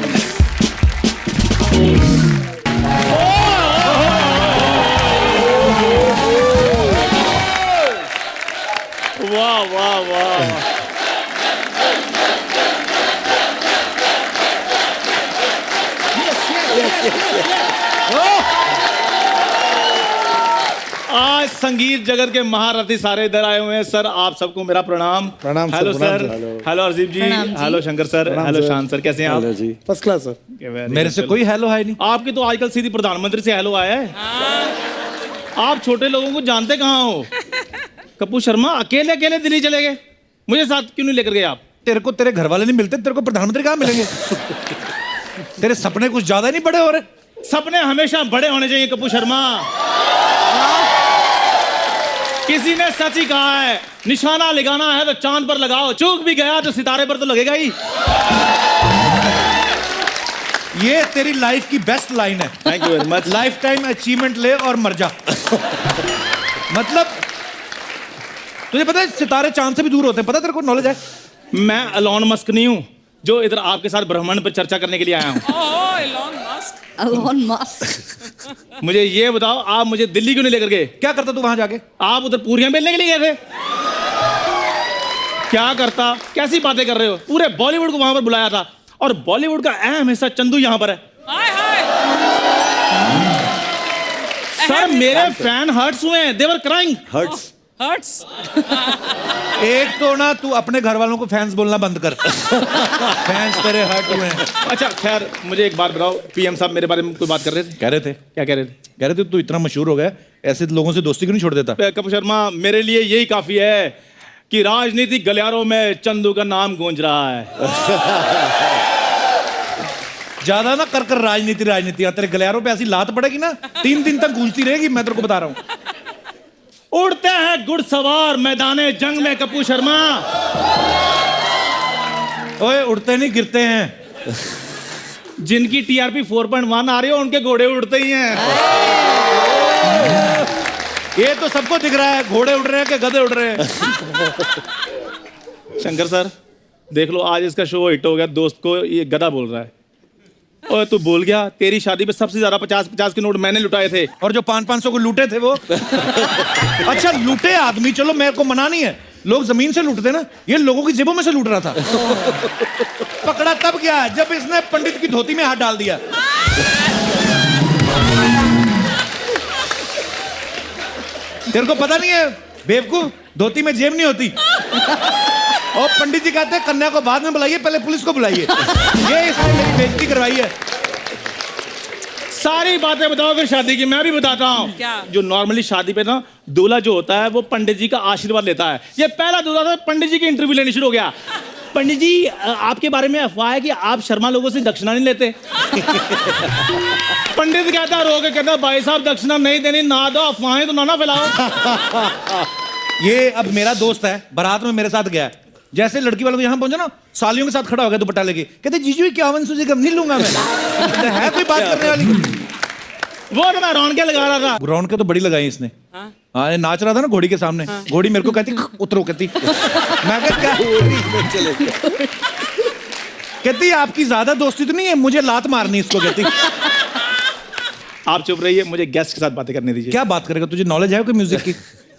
Speaker 10: वाह वाह वाह। आज संगीत जगत के महारथी सारे इधर आए हुए हैं। सर आप सबको मेरा प्रणाम।
Speaker 2: प्रणाम सर,
Speaker 10: हेलो
Speaker 2: प्रणाम
Speaker 10: सर,
Speaker 2: सर।
Speaker 10: हेलो अर्जीब जी, हेलो शंकर सर, हेलो शान सर, कैसे हैं आप?
Speaker 4: जी
Speaker 2: फर्स्ट क्लास सर।
Speaker 1: मेरे से कोई हेलो है नहीं।
Speaker 10: आपके तो आजकल सीधी प्रधानमंत्री से हेलो आया है। आप छोटे लोगों को जानते कहाँ हो? कपूर शर्मा अकेले अकेले दिल्ली चले गए, मुझे साथ क्यों नहीं लेकर गए आप?
Speaker 1: तेरे को तेरे घर वाले नहीं मिलते, तेरे को प्रधानमंत्री कहाँ मिलेंगे? तेरे सपने कुछ ज्यादा नहीं बड़े हो रहे?
Speaker 10: सपने हमेशा बड़े होने चाहिए कपूर शर्मा। किसी ने सच ही कहा है, निशाना लगाना है तो चांद पर लगाओ, चूक भी गया तो सितारे पर तो लगेगा ही।
Speaker 1: ये तेरी लाइफ की बेस्ट लाइन है।
Speaker 10: Thank you very much.
Speaker 1: Life time achievement ले और मर जा। मतलब तुझे पता है सितारे चांद से भी दूर होते हैं, पता तेरे को, नॉलेज है?
Speaker 10: मैं एलॉन मस्क नहीं हूँ जो इधर आपके साथ ब्रह्मांड पर चर्चा करने के लिए आया हूँ।
Speaker 6: Elon Musk.
Speaker 10: मुझे ये बताओ, आप मुझे दिल्ली क्यों नहीं लेकर गए?
Speaker 1: क्या करता तू वहां जाके?
Speaker 10: आप उधर पूरियां बेलने के लिए गए थे? क्या करता? कैसी बातें कर रहे हो? पूरे बॉलीवुड को वहां पर बुलाया था और बॉलीवुड का अहम हिस्सा चंदू यहाँ पर है। सर मेरे फैन हर्ट्स हुए हैं, देवर क्राइंग।
Speaker 4: हर्ट्स
Speaker 1: एक तो ना तू अपने घर वालों को फैंस बोलना बंद कर। फैंस तेरे हर्ट हुए हैं।
Speaker 10: अच्छा खैर, मुझे एक बात बताओ, पीएम साहब मेरे बारे में कोई बात कर रहे थे?
Speaker 1: कह रहे थे,
Speaker 10: क्या कह रहे थे?
Speaker 1: कह रहे थे तू इतना मशहूर हो गया, ऐसे लोगों से दोस्ती क्यों नहीं छोड़ देता?
Speaker 10: कपूर शर्मा, मेरे लिए यही काफी है कि राजनीतिक गलियारों में चंदू का नाम गूंज रहा है।
Speaker 1: ज्यादा ना कर राजनीति, तेरे गलियारों पे ऐसी लात पड़ेगी ना 3 दिन तक गूंजती रहेगी, मैं तेरे को बता रहा हूँ।
Speaker 10: उड़ते हैं घुड़सवार मैदाने जंग में कपूर शर्मा।
Speaker 1: ओए उड़ते नहीं, गिरते हैं।
Speaker 10: जिनकी टीआरपी 4.1 आ रही हो उनके घोड़े उड़ते ही हैं।
Speaker 1: ये तो सबको दिख रहा है, घोड़े उड़ रहे हैं कि गधे उड़ रहे हैं।
Speaker 10: शंकर सर देख लो, आज इसका शो हिट हो गया, दोस्त को ये गधा बोल रहा है। ओए तू बोल गया, तेरी शादी पे सबसे ज्यादा 50-50 के नोट मैंने लुटाए थे।
Speaker 1: और जो 500-500 को लूटे थे वो। अच्छा लूटे आदमी, चलो मेरे को मना नहीं है, लोग जमीन से लूटते ना, ये लोगों की जेबों में से लूट रहा था। पकड़ा तब गया जब इसने पंडित की धोती में हाथ डाल दिया। तेरे को पता नहीं है बेवकूफ, धोती में जेब नहीं होती। और पंडित जी कहते हैं कन्या को बाद में बुलाइए, पहले पुलिस को बुलाइए। ये इसने मेरी बेइज्जती करवाई है।
Speaker 10: सारी बातें बताओ फिर शादी की, मैं भी बताता हूँ। जो नॉर्मली शादी पे ना दूल्हा जो होता है वो पंडित जी का आशीर्वाद लेता है। ये पहला दूल्हा था, पंडित जी की इंटरव्यू लेनी शुरू हो गया। पंडित जी आपके बारे में अफवाह है कि आप शर्मा लोगों से दक्षिणा नहीं लेते। पंडित कहता रो के कहता, भाई साहब दक्षिणा नहीं देनी, ना दो, अफवाहें तो ना फैलाओ।
Speaker 1: ये अब मेरा दोस्त है, बारात में मेरे साथ गया है, जैसे लड़की वालों को यहाँ पहुंचा ना, सालियों के साथ खड़ा हो गया दुपट्टा लेके, कहते जीजू 51 सूजी कम नहीं लूंगा मैं। है कोई बात करने वाली?
Speaker 10: वो तो मैं रौनके लगा रहा था।
Speaker 1: रौनक तो बड़ी लगाई इसने। हाँ, ये नाच रहा था ना घोड़ी के सामने। घोड़ी मेरे को कहती उतरो, कहती मैं क्या कहती आपकी ज्यादा दोस्ती तो नहीं है, मुझे लात मारनी इसको, कहती।
Speaker 10: आप चुप रहिए, मुझे गेस्ट के साथ बातें करने दीजिए।
Speaker 1: क्या बात करेगा, तुझे नॉलेज है कोई म्यूजिक की?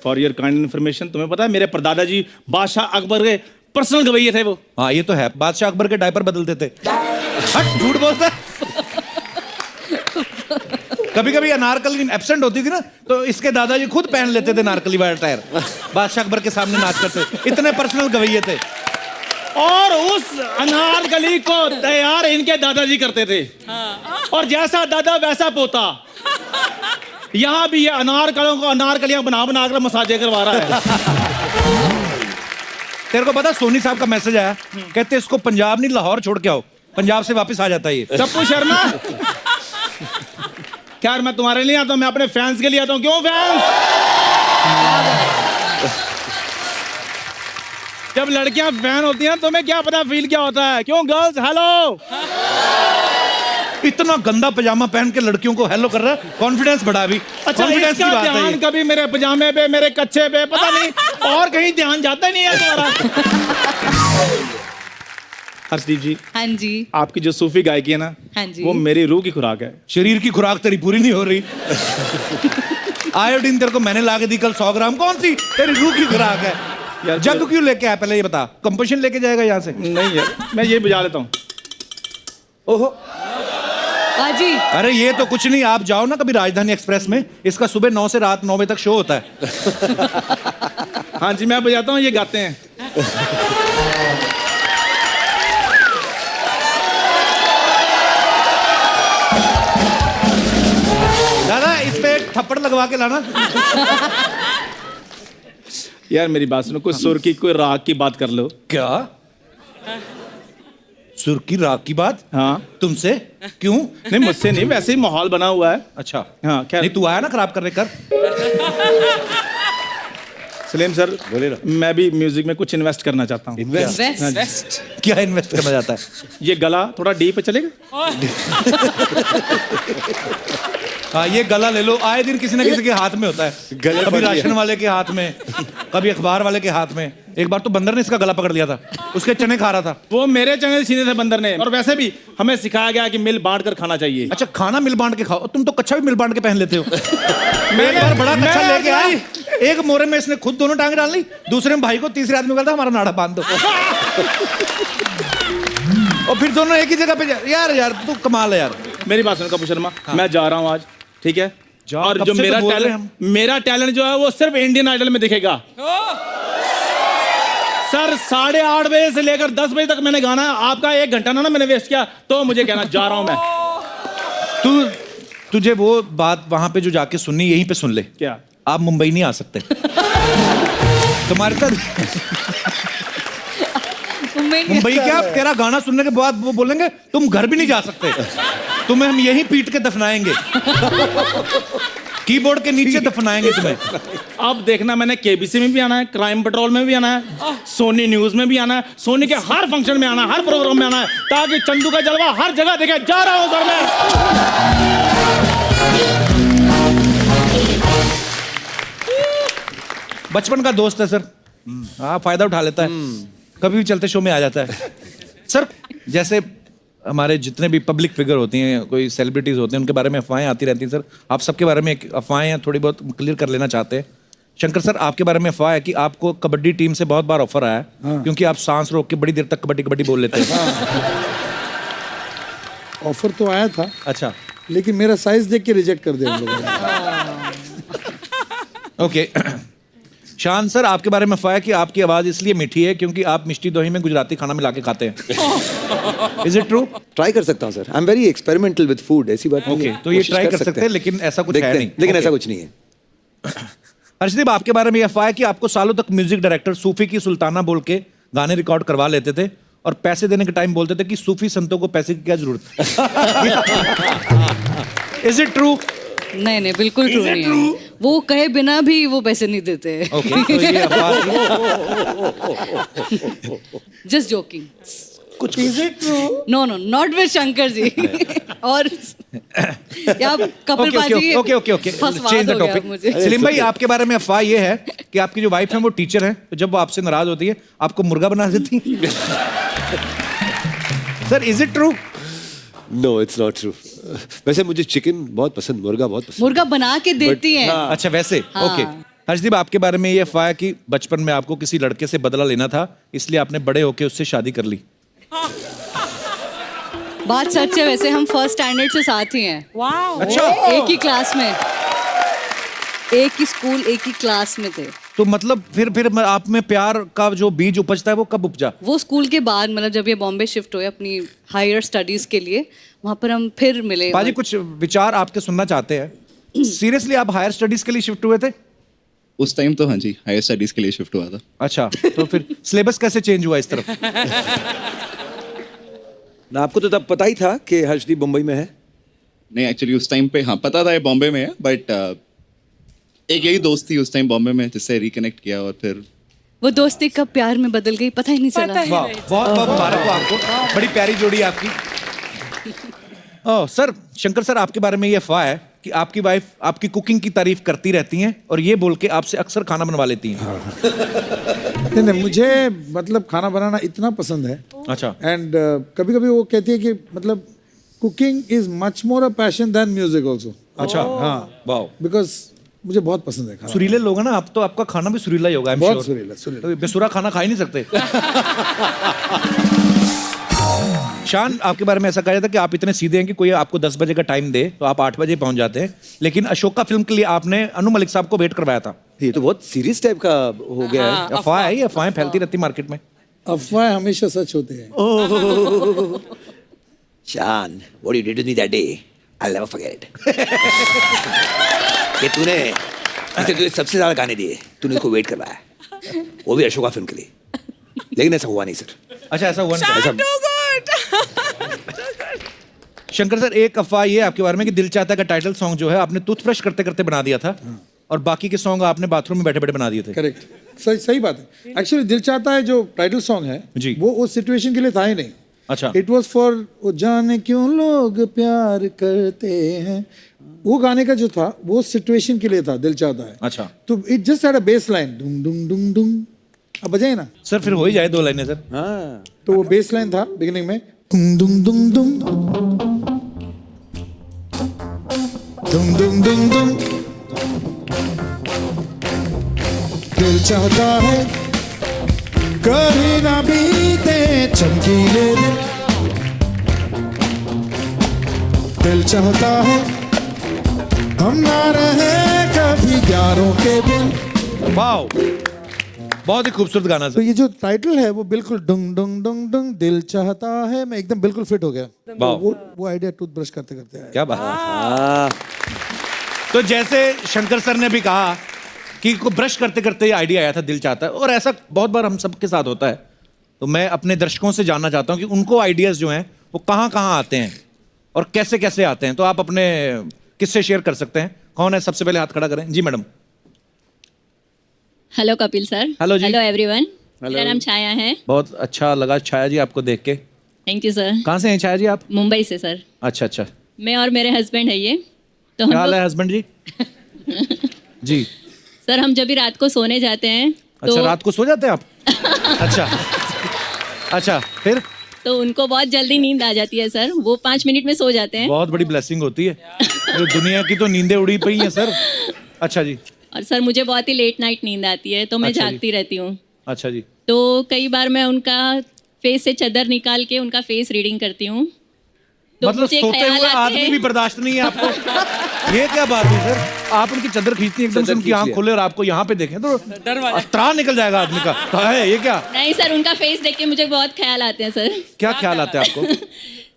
Speaker 10: फॉर योर काइंड इन्फॉर्मेशन, तुम्हें पता है मेरे परदादा जी बादशाह अकबर के पर्सनल गवैये थे वो।
Speaker 1: हाँ ये तो है, बादशाह अकबर के डायपर बदलते थे। हट, झूठ बोलता है। कभी कभी अनारकली एब्सेंट होती थी ना, तो इसके दादाजी खुद पहन लेते थे नारकली वाला टायर, बादशाह अकबर के सामने नाच करते। इतने पर्सनल गवैये थे।
Speaker 10: और उस अनारकली को तैयार इनके दादाजी करते थे। और जैसा दादा वैसा पोता। यहाँ भी ये अनारकलियों को अनारकलियां बना बना कर मसाजे करवा रहा है।
Speaker 1: तेरे को पता सोनी साहब का मैसेज आया, कहते इसको पंजाब नहीं लाहौर छोड़ के आओ, पंजाब से वापस आ जाता है ये।
Speaker 10: चप्पू शर्मा, खैर मैं तुम्हारे लिए आता हूं, मैं अपने फैंस के लिए आता हूं। क्यों फैंस? जब लड़कियां फैन होती हैं तुम्हें क्या पता फील क्या होता है। क्यों गर्ल्स, हेलो।
Speaker 1: इतना गंदा पजामा पहन के लड़कियों को हेलो कर रहा है, कॉन्फिडेंस बढ़ा भी।
Speaker 10: अच्छा,
Speaker 1: कॉन्फिडेंस की
Speaker 10: इसका
Speaker 1: बात है
Speaker 10: ध्यान
Speaker 1: ये।
Speaker 10: कभी मेरे पजामे पे, मेरे कच्चे पे, पता नहीं और कहीं ध्यान जाता नहीं है तुम्हारा। हर्षदीप जी,
Speaker 6: हाँ जी,
Speaker 10: आपकी जो सूफी गायकी है ना,
Speaker 6: हाँ जी,
Speaker 10: वो मेरी रूह की खुराक है।
Speaker 1: शरीर की खुराक तेरी पूरी नहीं हो रही। आयोडीन तेरे को मैंने ला के दी कल 100 ग्राम, कौन सी तेरी रूह की खुराक है यार? जग क्यों लेके आया पहले ये बता? कंपोजिशन लेके जाएगा यहाँ से?
Speaker 10: नहीं यार, मैं ये बजा लेता हूँ।
Speaker 1: ओहो
Speaker 6: बाजी।
Speaker 1: अरे ये तो कुछ नहीं, आप जाओ ना कभी राजधानी एक्सप्रेस में, इसका सुबह 9 से रात 9 बजे तक शो होता है।
Speaker 10: हाँ जी, मैं बजाता हूँ, ये गाते हैं।
Speaker 1: दादा इस पे एक थप्पड़ लगवा के लाना।
Speaker 10: यार मेरी बात सुनो, कोई सुर की कोई राग की बात कर लो।
Speaker 1: क्या सुर की राग की बात?
Speaker 10: हाँ
Speaker 1: तुमसे? क्यों?
Speaker 10: नहीं मुझसे नहीं, वैसे ही माहौल बना हुआ है।
Speaker 1: अच्छा
Speaker 10: हाँ, क्या
Speaker 1: नहीं तू आया ना खराब करने कर।
Speaker 10: सलीम सर बोले ना, मैं भी म्यूजिक में कुछ इन्वेस्ट करना चाहता हूँ।
Speaker 6: इन्वेस्ट?
Speaker 1: क्या इन्वेस्ट करना चाहता है?
Speaker 10: ये गला थोड़ा डीप पे चलेगा।
Speaker 1: हाँ ये गला ले लो, आए दिन किसी ना किसी के हाथ में होता है। कभी राशन वाले के हाथ में, कभी अखबार वाले के हाथ में। एक बार तो बंदर ने इसका गला पकड़ लिया था, उसके चने खा रहा था।
Speaker 10: वो मेरे चने छीने थे बंदर ने। और वैसे भी हमें सिखाया गया कि मिल बांट कर खाना चाहिए।
Speaker 1: अच्छा खाना मिल बांट के खाओ, तुम तो कच्चा भी मिल बांट के पहन लेते हो। मैं एक बार बड़ा कच्चा लेके आया, एक मोरे में इसने खुद दोनों टांगे डाल ली, दूसरे में भाई को, तीसरे आदमी को कहता हमारा नाड़ा बांध दो। और फिर दोनों एक ही जगह पे यार यार तू कमाल है यार।
Speaker 10: मेरी बात सुनो कपूर शर्मा, मैं जा रहा हूँ आज, ठीक है? और जो मेरा टैलेंट जो है वो सिर्फ इंडियन आइडल में दिखेगा। सर 8:30 बजे से लेकर 10 बजे तक मैंने गाना है। आपका 1 घंटा ना मैंने वेस्ट किया, तो मुझे कहना जा रहा हूं मैं।
Speaker 1: तुझे वो बात वहां पे जो जाके सुननी, यहीं पे सुन ले।
Speaker 10: क्या?
Speaker 1: आप मुंबई नहीं आ सकते। तुम्हारे साथ मुंबई क्या, तेरा गाना सुनने के बाद वो बोलेंगे तुम घर भी नहीं जा सकते, तुम्हें हम यहीं पीट के दफनाएंगे, कीबोर्ड के नीचे दफनाएंगे तुम्हें।
Speaker 10: अब देखना, मैंने केबीसी में भी आना है, क्राइम पेट्रोल में भी आना है, सोनी न्यूज में भी आना है, सोनी के हर फंक्शन में आना है, हर प्रोग्राम में आना है, ताकि चंदू का जलवा हर जगह देखे। जा रहा हूं सर मैं।
Speaker 1: बचपन का दोस्त है सर, हाँ फायदा उठा लेता है, कभी भी चलते शो में आ जाता है। सर जैसे हमारे जितने भी पब्लिक फिगर होती हैं, कोई सेलिब्रिटीज होते हैं, उनके बारे में अफवाहें आती रहती हैं। सर आप सबके बारे में एक अफवाहें हैं, थोड़ी बहुत क्लियर कर लेना चाहते हैं। शंकर सर आपके बारे में अफवाह है कि आपको कबड्डी टीम से बहुत बार ऑफर आया है, क्योंकि आप सांस रोक के बड़ी देर तक कबड्डी कबड्डी बोल लेते हैं।
Speaker 2: ऑफर तो आया था,
Speaker 1: अच्छा,
Speaker 2: लेकिन मेरा साइज देख के रिजेक्ट कर दिया उन लोगों ने।
Speaker 1: ओके शान सर आपके बारे में अफवाह है कि आपकी आवाज इसलिए मीठी है क्योंकि आप मिष्टी दोही में गुजराती खाना मिला के खाते हैं। Is it true?
Speaker 7: ट्राई कर सकता हूँ sir, I am very experimental with food, ऐसी बात नहीं है।
Speaker 1: तो ये ट्राई कर सकते हैं, लेकिन ऐसा कुछ है नहीं।
Speaker 7: लेकिन ऐसा कुछ नहीं है।
Speaker 1: हर्षदीप आपके बारे में अफवाह है कि आपको सालों तक म्यूजिक डायरेक्टर सूफी की सुल्ताना बोल के गाने रिकॉर्ड करवा लेते थे और पैसे देने के टाइम बोलते थे कि सूफी संतों को पैसे की क्या जरूरत है। Is it true?
Speaker 6: नहीं नहीं बिल्कुल ट्रू नहीं है। वो कहे बिना भी वो पैसे नहीं देते।
Speaker 1: Okay,
Speaker 6: just joking.
Speaker 1: कुछ is it true?
Speaker 6: No no not with Shankar ji. और या कपिल पाजी
Speaker 1: ओके
Speaker 6: फंसवा
Speaker 1: चेंज द
Speaker 6: दोगे आप
Speaker 1: टॉपिक।
Speaker 6: मुझे।
Speaker 1: सलीम भाई, आपके बारे में अफवाह ये है कि आपकी जो वाइफ है वो टीचर है, तो जब वो आपसे नाराज होती है आपको मुर्गा बना देती है। Sir, is it true?
Speaker 4: No, it's not true. वैसे मुझे चिकन बहुत पसंद, मुर्गा बहुत पसंद।
Speaker 6: मुर्गा बना के देती हैं।
Speaker 1: अच्छा, वैसे
Speaker 6: हाँ।
Speaker 1: ओके। हर्षदीप, आपके बारे में ये अफवाह है कि बचपन में आपको किसी लड़के से बदला लेना था, इसलिए आपने बड़े होके उससे शादी कर ली।
Speaker 6: बात सच है, वैसे हम फर्स्ट स्टैंडर्ड से साथ ही हैं।
Speaker 5: वाह।
Speaker 1: अच्छा,
Speaker 6: एक ही क्लास में, एक ही स्कूल, एक ही क्लास में थे।
Speaker 1: तो मतलब फिर आप में प्यार का जो बीज उपजता है वो कब उपजा?
Speaker 6: वो स्कूल के बाद, मतलब जब ये बॉम्बे शिफ्ट हुए अपनी हायर स्टडीज के लिए, वहां पर हम फिर मिले।
Speaker 1: पाजी, कुछ विचार आपके सुनना चाहते हैं। सीरियसली आप हायर स्टडीज के लिए शिफ्ट हुए थे?
Speaker 11: उस टाइम तो हाँ जी, हायर स्टडीज के लिए शिफ्ट हुआ था।
Speaker 1: अच्छा, तो फिर सिलेबस कैसे चेंज हुआ इस तरफ?
Speaker 7: ना आपको तो तब पता ही था कि हर्षदीप मुंबई में है?
Speaker 11: नहीं, एक्चुअली उस टाइम पे हाँ पता था ये बॉम्बे में है, बट एक यही दोस्त थी उस टाइम बॉम्बे में जिससे रिकनेक्ट किया, और फिर
Speaker 6: वो दोस्ती कब प्यार में बदल गई पता ही नहीं चला।
Speaker 1: वाह, बहुत बहुत मुबारक हो आपको, बड़ी प्यारी जोड़ी आपकी। ओह सर, शंकर सर, आपके बारे में ये अफवाह है कि आपकी वाइफ आपकी कुकिंग की तारीफ करती रहती हैं और ये बोल के आपसे अक्सर खाना बनवा लेती हैं।
Speaker 2: नहीं, मुझे मतलब खाना बनाना इतना पसंद है।
Speaker 1: अच्छा।
Speaker 2: एंड कभी कभी वो कहती है कि मतलब cooking is much more a passion than music also.
Speaker 1: अच्छा,
Speaker 2: हाँ,
Speaker 1: वाह,
Speaker 2: बिकॉज मुझे बहुत पसंद है खाना।
Speaker 1: सुरीले लोग हैं ना आप, तो आपका खाना भी सुरीला ही होगा।
Speaker 2: बहुत सुरीला।
Speaker 1: तो बेसुरा खाना खा ही नहीं सकते। शान, आपके बारे में ऐसा कहा जाता है कि आप इतने सीधे हैं कि कोई आपको 10 बजे का टाइम दे तो आप 8 बजे पहुंच जाते हैं, लेकिन अशोका फिल्म के लिए आपने अनु मलिक साहब को वेट करवाया था।
Speaker 7: ये तो बहुत सीरियस टाइप का हो गया है।
Speaker 1: अफवाह है, ये अफवाहें फैलती रहती मार्केट में।
Speaker 2: अफवाह हमेशा सच होते हैं।
Speaker 7: शान, what you did to me that day, I'll never forget it. कि तुझे सबसे ज्यादा गाने दिए, तूने उसको वेट करवाया, वो भी अशोका फिल्म के लिए, लेकिन ऐसा हुआ नहीं सर।
Speaker 1: अच्छा, ऐसा हुआ नहीं।
Speaker 5: Too good.
Speaker 1: शंकर सर, एक अफवाह ये है आपके बारे में कि दिल चाहता का टाइटल सॉन्ग जो है आपने टूथब्रश करते करते बना दिया था, और बाकी के सॉन्ग आपने बाथरूम में बैठे बैठे बना दिए थे।
Speaker 2: करेक्ट, सही बात है। एक्चुअली दिल चाहता है जो टाइटल सॉन्ग है
Speaker 1: जी,
Speaker 2: वो उस सिचुएशन के लिए था ही नहीं।
Speaker 1: अच्छा,
Speaker 2: इट वाज फॉर जाने क्यों लोग प्यार करते हैं, वो गाने का जो था वो सिचुएशन के लिए था, दिल चाहता है।
Speaker 1: अच्छा,
Speaker 2: तो it just had a base line, डुंग डुंग डुंग डुंग। अब बजाए ना
Speaker 1: सर, फिर हो ही जाए 2 लाइनें सर।
Speaker 7: हाँ,
Speaker 2: तो वो बेस लाइन था बिगिनिंग में, डुंग डुंग डुंग डुंग डुंग डुंग डुंग डुंग। दिल चाहता है कभी ना बीते चमकीले दिन, दिल चाहता है हम ना रहे कभी यारों के बिन।
Speaker 1: वाह, बहुत ही खूबसूरत गाना
Speaker 2: तो
Speaker 1: सर।
Speaker 2: ये जो टाइटल है वो बिल्कुल डुंग डुंग डुंग डुंग दिल चाहता है, मैं एकदम बिल्कुल फिट हो गया।
Speaker 1: वाह,
Speaker 2: वो आइडिया टूथब्रश करते करते आया।
Speaker 1: क्या बात है। तो जैसे शंकर सर ने भी कहा कि को ब्रश करते करते ये आइडिया आया था, दिल चाहता है, और ऐसा बहुत बार हम सबके साथ होता है। तो मैं अपने दर्शकों से जानना चाहता हूँ कि उनको आइडियाज जो हैं वो कहाँ कहाँ आते हैं और कैसे कैसे आते हैं। तो आप अपने किससे शेयर कर सकते हैं? कौन है? सबसे पहले हाथ खड़ा करें। जी madam.
Speaker 12: Hello Kapil sir.
Speaker 1: Hello जी।
Speaker 12: Hello everyone. मेरा नाम छाया है।
Speaker 1: बहुत अच्छा लगा छाया जी आपको देख के।
Speaker 12: Thank you sir.
Speaker 1: कहाँ से हैं छाया जी आप?
Speaker 12: मुंबई से सर।
Speaker 1: अच्छा अच्छा।
Speaker 12: मैं और मेरे हस्बैंड है ये। तो
Speaker 1: क्या हाल है हस्बैंड जी? जी
Speaker 12: सर, हम जब भी रात को सोने जाते हैं तो
Speaker 1: अच्छा, रात को सो जाते हैं आप? अच्छा अच्छा, फिर?
Speaker 12: तो उनको बहुत जल्दी नींद आ जाती है सर, वो 5 मिनट में सो जाते हैं।
Speaker 1: बहुत बड़ी ब्लेसिंग होती है। तो दुनिया की तो नींदें उड़ी पई हैं सर। अच्छा जी।
Speaker 12: और सर मुझे बहुत ही लेट नाइट नींद आती है, तो मैं
Speaker 1: अच्छा
Speaker 12: जागती रहती हूँ।
Speaker 1: अच्छा जी।
Speaker 12: तो कई बार मैं उनका फेस से चादर निकाल के उनका फेस रीडिंग करती हूँ। तो
Speaker 1: मतलब
Speaker 12: मुझे
Speaker 1: सोते
Speaker 12: ख्याल
Speaker 1: हुए
Speaker 12: आते
Speaker 1: आदमी
Speaker 12: हैं-
Speaker 1: भी बर्दाश्त नहीं है आपको? ये क्या बात है सर? आप उनकी चादर खींचती हैं एकदम से, उनकी आंख खोले और आपको यहाँ पे देखें तो त्राण निकल जाएगा आदमी का। कहा है ये क्या?
Speaker 12: नहीं सर, उनका फेस देख के मुझे बहुत ख्याल आते हैं सर।
Speaker 1: क्या ख्याल आता है आपको?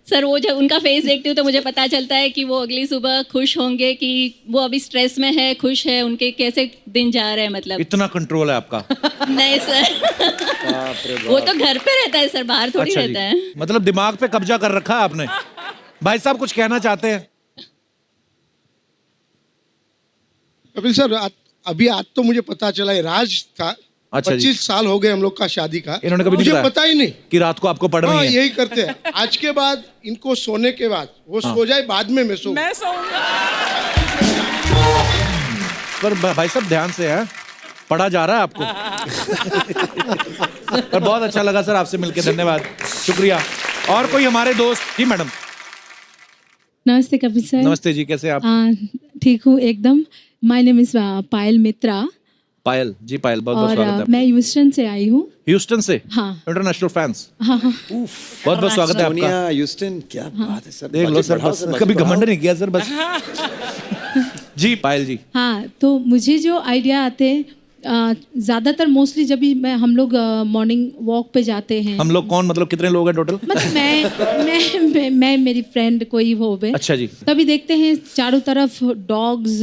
Speaker 12: सर वो जब उनका फेस देखती हूँ तो मुझे पता चलता है कि वो अगली सुबह खुश होंगे, कि वो अभी स्ट्रेस में है, खुश है, उनके कैसे दिन जा रहे हैं मतलब।
Speaker 1: इतना कंट्रोल है आपका?
Speaker 12: नहीं सर, वो तो घर पे रहता है सर, बाहर थोड़ी
Speaker 1: अच्छा
Speaker 12: रहता
Speaker 1: जी।
Speaker 12: है।
Speaker 1: मतलब दिमाग पे कब्जा कर रखा है आपने। भाई साहब कुछ कहना चाहते हैं?
Speaker 13: कपिल सर, अभी आज तो मुझे पता चला है राज था,
Speaker 1: अच्छा जी।
Speaker 13: 25 साल हो गए हम लोग का शादी का।
Speaker 1: इन्होंने कभी नहीं
Speaker 13: मुझे
Speaker 1: बताया
Speaker 13: पता ही नहीं
Speaker 1: कि रात को आपको पढ़ना
Speaker 13: हाँ
Speaker 1: ही है।
Speaker 13: यही करते हैं। आज के बाद इनको सोने के बाद वो सो जाए, बाद में मैं सो।
Speaker 5: मैं सोऊंगा।
Speaker 1: पर भाई साहब ध्यान से है, पढ़ा जा रहा है आपको। पर बहुत अच्छा लगा सर आपसे मिलकर, धन्यवाद, शुक्रिया। और कोई हमारे दोस्त? जी मैडम।
Speaker 14: नमस्ते कपिल सर।
Speaker 1: नमस्ते जी, कैसे आप?
Speaker 14: ठीक हूँ एकदम। माय नेम इज पायल मित्रा।
Speaker 1: पायल जी, पायल बहुत बहुत स्वागत है
Speaker 14: और मैं ह्यूस्टन से आई हूँ।
Speaker 1: ह्यूस्टन से?
Speaker 14: हाँ।
Speaker 1: International fans.
Speaker 14: हाँ हाँ।
Speaker 1: बहुत बहुत स्वागत है आपका।
Speaker 7: ह्यूस्टन, क्या बात है सर।
Speaker 1: देख लो सर, बस कभी घमंड नहीं किया सर, बस। जी पायल जी।
Speaker 14: हाँ, तो मुझे जो आइडिया आते हैं ज़्यादातर मोस्टली जब भी हम लोग मॉर्निंग वॉक पे जाते हैं।
Speaker 1: हम लोग कौन, मतलब कितने लोग हैं टोटल?
Speaker 14: मतलब मैं मेरी फ्रेंड कोई हो बे।
Speaker 1: अच्छा जी।
Speaker 14: तभी देखते हैं चारों तरफ डॉग्स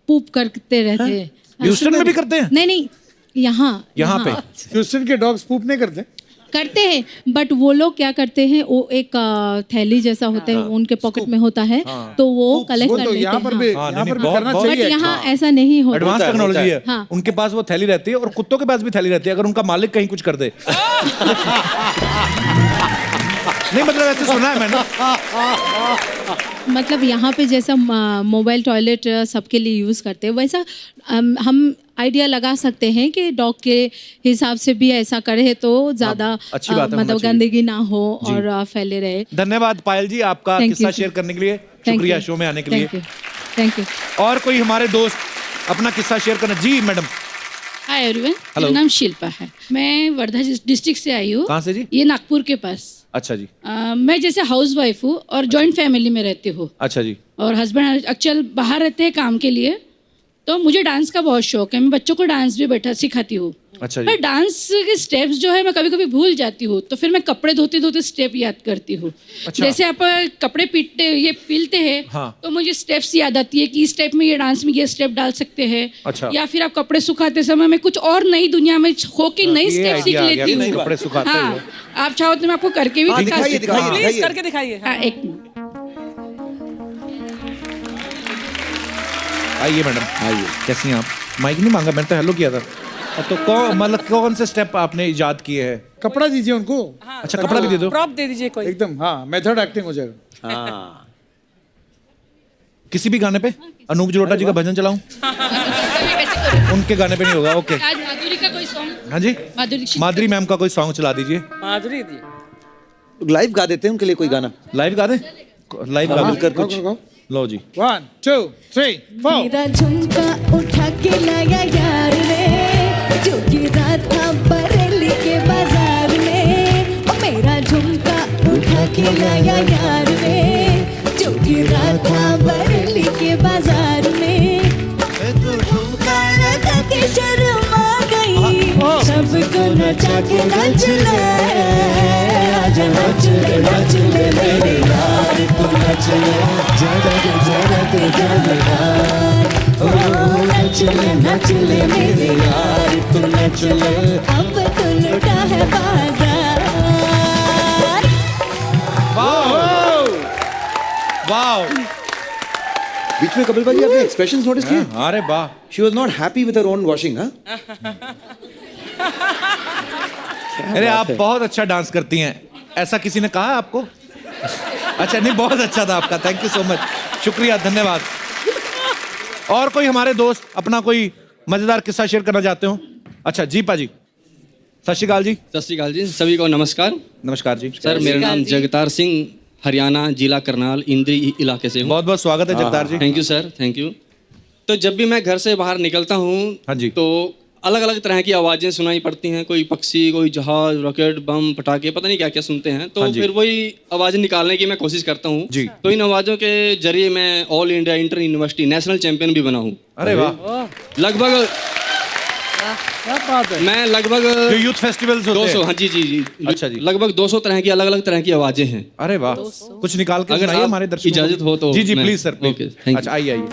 Speaker 14: पूप करते रहते हैं।
Speaker 1: ह्यूस्टन में भी करते हैं?
Speaker 14: नहीं, यहाँ
Speaker 1: पे
Speaker 2: ह्यूस्टन के डॉग्स पूप नहीं करते?
Speaker 14: करते हैं, बट वो लोग क्या करते हैं, वो एक थैली जैसा होता है, उनके पॉकेट में होता है, तो वो कलेक्ट कर लेते हैं।
Speaker 2: यहाँ पर भी करना
Speaker 14: बट
Speaker 2: चाहिए।
Speaker 14: यहाँ ऐसा नहीं होता।
Speaker 1: एडवांस टेक्नोलॉजी है।
Speaker 14: हाँ।
Speaker 1: उनके पास वो थैली रहती है और कुत्तों के पास भी थैली रहती है, अगर उनका मालिक कहीं कुछ कर दे। नहीं मतलब ऐसे सुना है मैंने।
Speaker 14: मतलब यहाँ पे जैसा मोबाइल टॉयलेट सबके लिए यूज़ करते हैं, वैसा हम आइडिया लगा सकते हैं कि डॉग के हिसाब से भी ऐसा करे तो ज़्यादा
Speaker 1: अच्छी बात है,
Speaker 14: मतलब गंदगी ना हो और फैले रहे।
Speaker 1: धन्यवाद पायल जी आपका किस्सा शेयर करने के लिए, शुक्रिया शो में आने के लिए।
Speaker 14: Thank you.
Speaker 1: और कोई हमारे दोस्त अपना किस्सा शेयर करना? जी मैडम।
Speaker 15: हाय एवरीवन, मेरा नाम शिल्पा है, मैं वर्धा डिस्ट्रिक्ट से आई हूँ।
Speaker 1: कहाँ से जी?
Speaker 15: ये नागपुर के पास।
Speaker 1: अच्छा जी।
Speaker 15: मैं जैसे हाउस वाइफ हूँ और जॉइंट फैमिली में रहती हूँ।
Speaker 1: अच्छा जी।
Speaker 15: और हस्बैंड एक्चुअल बाहर रहते हैं काम के लिए, तो मुझे डांस का बहुत शौक है, मैं बच्चों को डांस भी सिखाती हूँ।
Speaker 1: अच्छा जी।
Speaker 15: पर डांस के स्टेप्स जो है मैं कभी कभी भूल जाती हूँ, तो फिर मैं कपड़े धोते धोते स्टेप याद करती हूँ।
Speaker 1: अच्छा।
Speaker 15: जैसे आप कपड़े पीलते हैं,
Speaker 1: हाँ।
Speaker 15: तो मुझे स्टेप्स याद आती है कि इस स्टेप में ये डांस में ये स्टेप डाल सकते हैं।
Speaker 1: अच्छा।
Speaker 15: या फिर आप कपड़े सुखाते समय मैं कुछ और नई दुनिया में होके नई स्टेप सीख लेती हूँ।
Speaker 1: कपड़े सुखाते
Speaker 15: हाँ,
Speaker 1: हो।
Speaker 15: आप चाहो तो मैं आपको करके भी दिखा सकती हूँ।
Speaker 5: प्लीज करके दिखाइए।
Speaker 15: हाँ, एक मिनट।
Speaker 1: आइए मैडम, आइए। कैसी हैं आप? माइक नहीं मांगा, मैंने तो हेलो किया था। तो कौन से स्टेप आपने इजाद किए हैं?
Speaker 2: कपड़ा दीजिए उनको।
Speaker 1: अच्छा, कपड़ा भी दे दो।
Speaker 5: प्रॉप दे दीजिए कोई।
Speaker 2: एकदम, हाँ, मेथड एक्टिंग हो जाएगा।
Speaker 1: हाँ। किसी भी गाने पे अनूप जलोटा जी का भजन चलाऊं? उनके गाने पे नहीं होगा। ओके।
Speaker 15: आज माधुरी का कोई सॉन्ग?
Speaker 1: हाँ जी, माधुरी मैम का कोई सॉन्ग चला दीजिए।
Speaker 5: माधुरी दी।
Speaker 7: लाइव गा देते हैं उनके लिए कोई गाना।
Speaker 1: लाइव गा दे, लाइव गा
Speaker 7: मिलकर कुछ।
Speaker 1: लो जी।
Speaker 2: 1 2 3 4।
Speaker 16: मेरा झुमका उठा के लाया यार ने, जो गिरा था बरेली के बाजार में। ओ मेरा झुमका उठा के लाया यार ने, जो गिरा था बरेली के बाजार में। तू झुमका लगा के शर्मा गई, सबको नचा के नच ले। आज नच ले मेरे यार, तू नच ले, जरा तू जरा यार। ओ नच ले मेरे यार, तू नच ले, अब तो लुटा है बाजार।
Speaker 1: वाओ।
Speaker 7: बीच में कपिल भाई आपने एक्सप्रेशंस नोटिस किए?
Speaker 1: अरे वाह।
Speaker 7: She was not happy with her own washing. हाँ,
Speaker 1: अरे आप बहुत अच्छा डांस करती हैं, ऐसा किसी ने कहा आपको? अच्छा, नहीं बहुत अच्छा था आपका, थैंक यू सो मच, शुक्रिया, धन्यवाद। और कोई हमारे दोस्त अपना कोई मजेदार किस्सा शेयर करना चाहते हो? अच्छा जी पाजी। सत श्री अकाल जी।
Speaker 17: सत श्री अकाल जी, सभी को नमस्कार।
Speaker 1: नमस्कार जी।
Speaker 17: सर मेरा नाम जगतार सिंह, हरियाणा, जिला करनाल, इंद्री इलाके से हूँ।
Speaker 1: बहुत बहुत स्वागत है Jagtar ji.
Speaker 17: Thank you sir, thank you. तो जब भी मैं घर से बाहर निकलता हूँ,
Speaker 1: हाँ जी,
Speaker 17: तो अलग अलग तरह की आवाज़ें सुनाई पड़ती हैं। कोई पक्षी, कोई जहाज, रॉकेट, बम, पटाखे, पता नहीं क्या क्या सुनते हैं। तो फिर वही आवाज़ें निकालने की मैं कोशिश करता हूँ। तो इन आवाज़ों के जरिए मैं all India inter university national champion भी बना हूँ।
Speaker 1: अरे वाह।
Speaker 17: लगभग
Speaker 2: क्या बात है।
Speaker 17: मैं लगभग
Speaker 1: जो यूथ फेस्टिवल्स होते हैं।
Speaker 17: 200, हाँ जी।
Speaker 1: अच्छा जी।
Speaker 17: लगभग 200 तरह की अलग अलग तरह की आवाज़ें हैं।
Speaker 1: अरे वाह, कुछ निकाल के
Speaker 17: अगर
Speaker 1: हमारे दर्शकों को।
Speaker 17: इजाजत हो तो।
Speaker 1: जी प्लीज सर, प्लीज।
Speaker 17: ओके,
Speaker 1: अच्छा आइए आइए।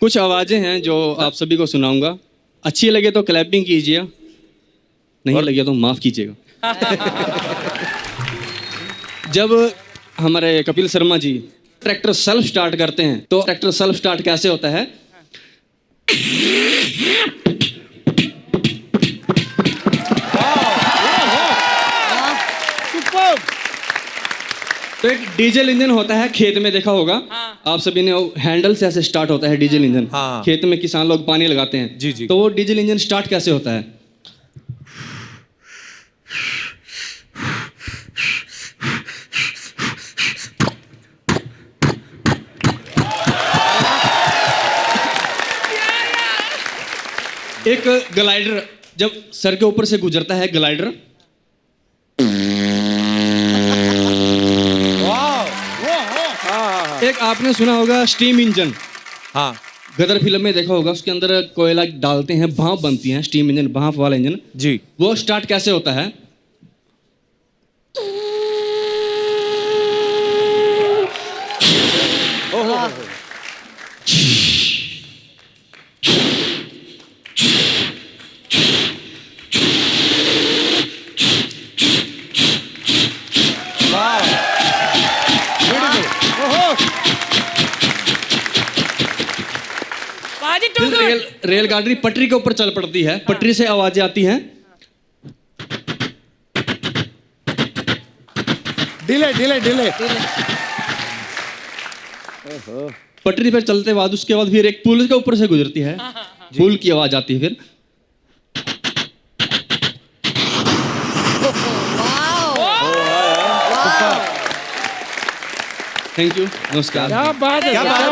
Speaker 17: कुछ आवाज़ें हैं जो आप सभी को सुनाऊंगा। अच्छी लगे तो क्लैपिंग कीजिए, नहीं लगे तो माफ कीजिएगा। जब हमारे Kapil Sharma G tractor self start करते हैं तो ट्रैक्टर सेल्फ स्टार्ट कैसे होता है? तो एक डीजल इंजन होता है, खेत में देखा होगा आप सभी ने, हैंडल से ऐसे स्टार्ट होता है डीजल इंजन। खेत में किसान लोग पानी लगाते हैं जी। तो वो डीजल इंजन स्टार्ट कैसे होता है? एक ग्लाइडर जब सर के ऊपर से गुजरता है, ग्लाइडर एक आपने सुना होगा स्टीम इंजन। हाँ, गदर फिल्म में देखा होगा, उसके अंदर कोयला डालते हैं, भाप बनती है, स्टीम इंजन, भाप वाला इंजन जी। वो स्टार्ट कैसे होता है? रेलगाड़ी पटरी के ऊपर चल पड़ती है, पटरी से आवाजें आती हैं,
Speaker 2: डिले डिले डिले।
Speaker 17: पटरी पर चलते बाद उसके बाद फिर एक पुल के ऊपर से गुजरती है, पुल की आवाज आती है फिर। थैंक यू, नमस्कार।
Speaker 2: क्या बात है, क्या बात है,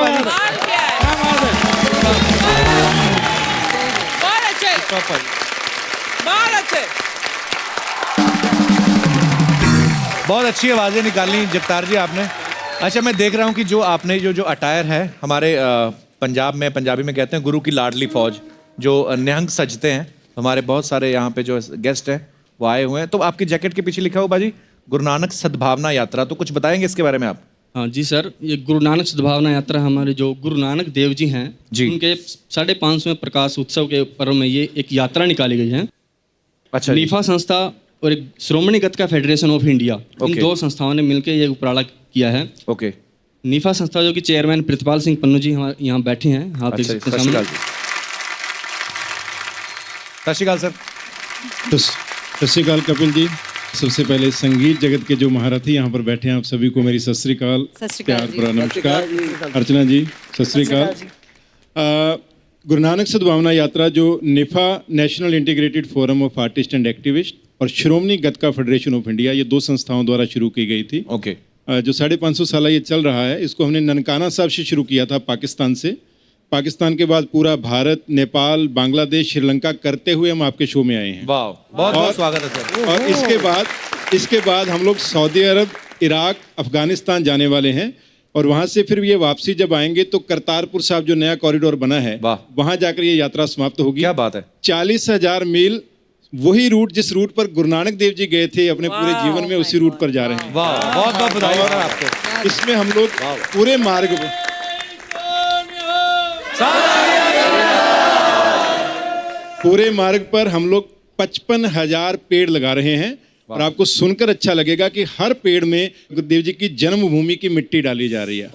Speaker 5: बहुत अच्छे, बहुत अच्छे,
Speaker 1: बहुत अच्छी आवाजें निकाली जगतार जी आपने। अच्छा, मैं देख रहा हूँ कि जो आपने जो अटायर है, हमारे पंजाब में, पंजाबी में कहते हैं गुरु की लाडली फौज, जो निहंग सजते हैं। हमारे बहुत सारे यहाँ पे जो गेस्ट हैं वो आए हुए हैं। तो आपकी जैकेट के पीछे लिखा हो बाजी गुरु नानक सद्भावना यात्रा, तो कुछ बताएंगे इसके बारे में आप?
Speaker 17: हाँ जी सर, ये गुरु नानक सद्भावना यात्रा हमारे जो गुरु नानक देव जी हैं जी, उनके 550वें प्रकाश उत्सव के पर्व में ये एक यात्रा निकाली गई है। अच्छा, नीफा संस्था और एक श्रोमणी गतका फेडरेशन ऑफ इंडिया, इन दो संस्थाओं ने मिलकर ये उपराला किया है। ओके। नीफा संस्था जो कि चेयरमैन प्रितपाल सिंह पन्नू जी हमारे यहाँ बैठे हैं। आप देख सकते हैं सामने।
Speaker 1: सत श्री अकाल सर।
Speaker 18: सत श्री अकाल कपिल जी। सबसे पहले संगीत जगत के जो महारथी यहाँ पर बैठे हैं, आप सभी को मेरी सत श्री अकाल, प्यार भरा नमस्कार। अर्चना जी सत श्री अकाल। गुरु नानक सद्भावना यात्रा जो निफा national integrated forum of artist and activist और श्रोमणी गतका फेडरेशन ऑफ इंडिया, ये दो संस्थाओं द्वारा शुरू की गई थी। ओके। जो 550 साल ये चल रहा है, इसको हमने ननकाना साहब से शुरू किया था, पाकिस्तान से। पाकिस्तान के बाद पूरा भारत, नेपाल, बांग्लादेश, श्रीलंका करते हुए हम आपके शो में आए हैं।
Speaker 1: वाह, बहुत बहुत स्वागत है सर।
Speaker 18: और इसके बाद हम लोग सऊदी अरब, इराक, अफगानिस्तान जाने वाले हैं और वहाँ से फिर ये वापसी जब आएंगे तो करतारपुर साहब जो नया कॉरिडोर बना है, वहाँ जाकर ये यात्रा समाप्त होगी। क्या
Speaker 1: बात है।
Speaker 18: 40,000 मील, वही रूट जिस रूट पर गुरु नानक देव जी गए थे अपने पूरे जीवन में, उसी रूट पर जा रहे हैं।
Speaker 1: वाह, बहुत बहुत बधाई सर आपको।
Speaker 18: इसमें हम लोग पूरे मार्ग पर हम लोग 55,000 पेड़ लगा रहे हैं और आपको सुनकर अच्छा लगेगा कि हर पेड़ में गुरुदेव जी की जन्मभूमि की मिट्टी डाली जा रही है।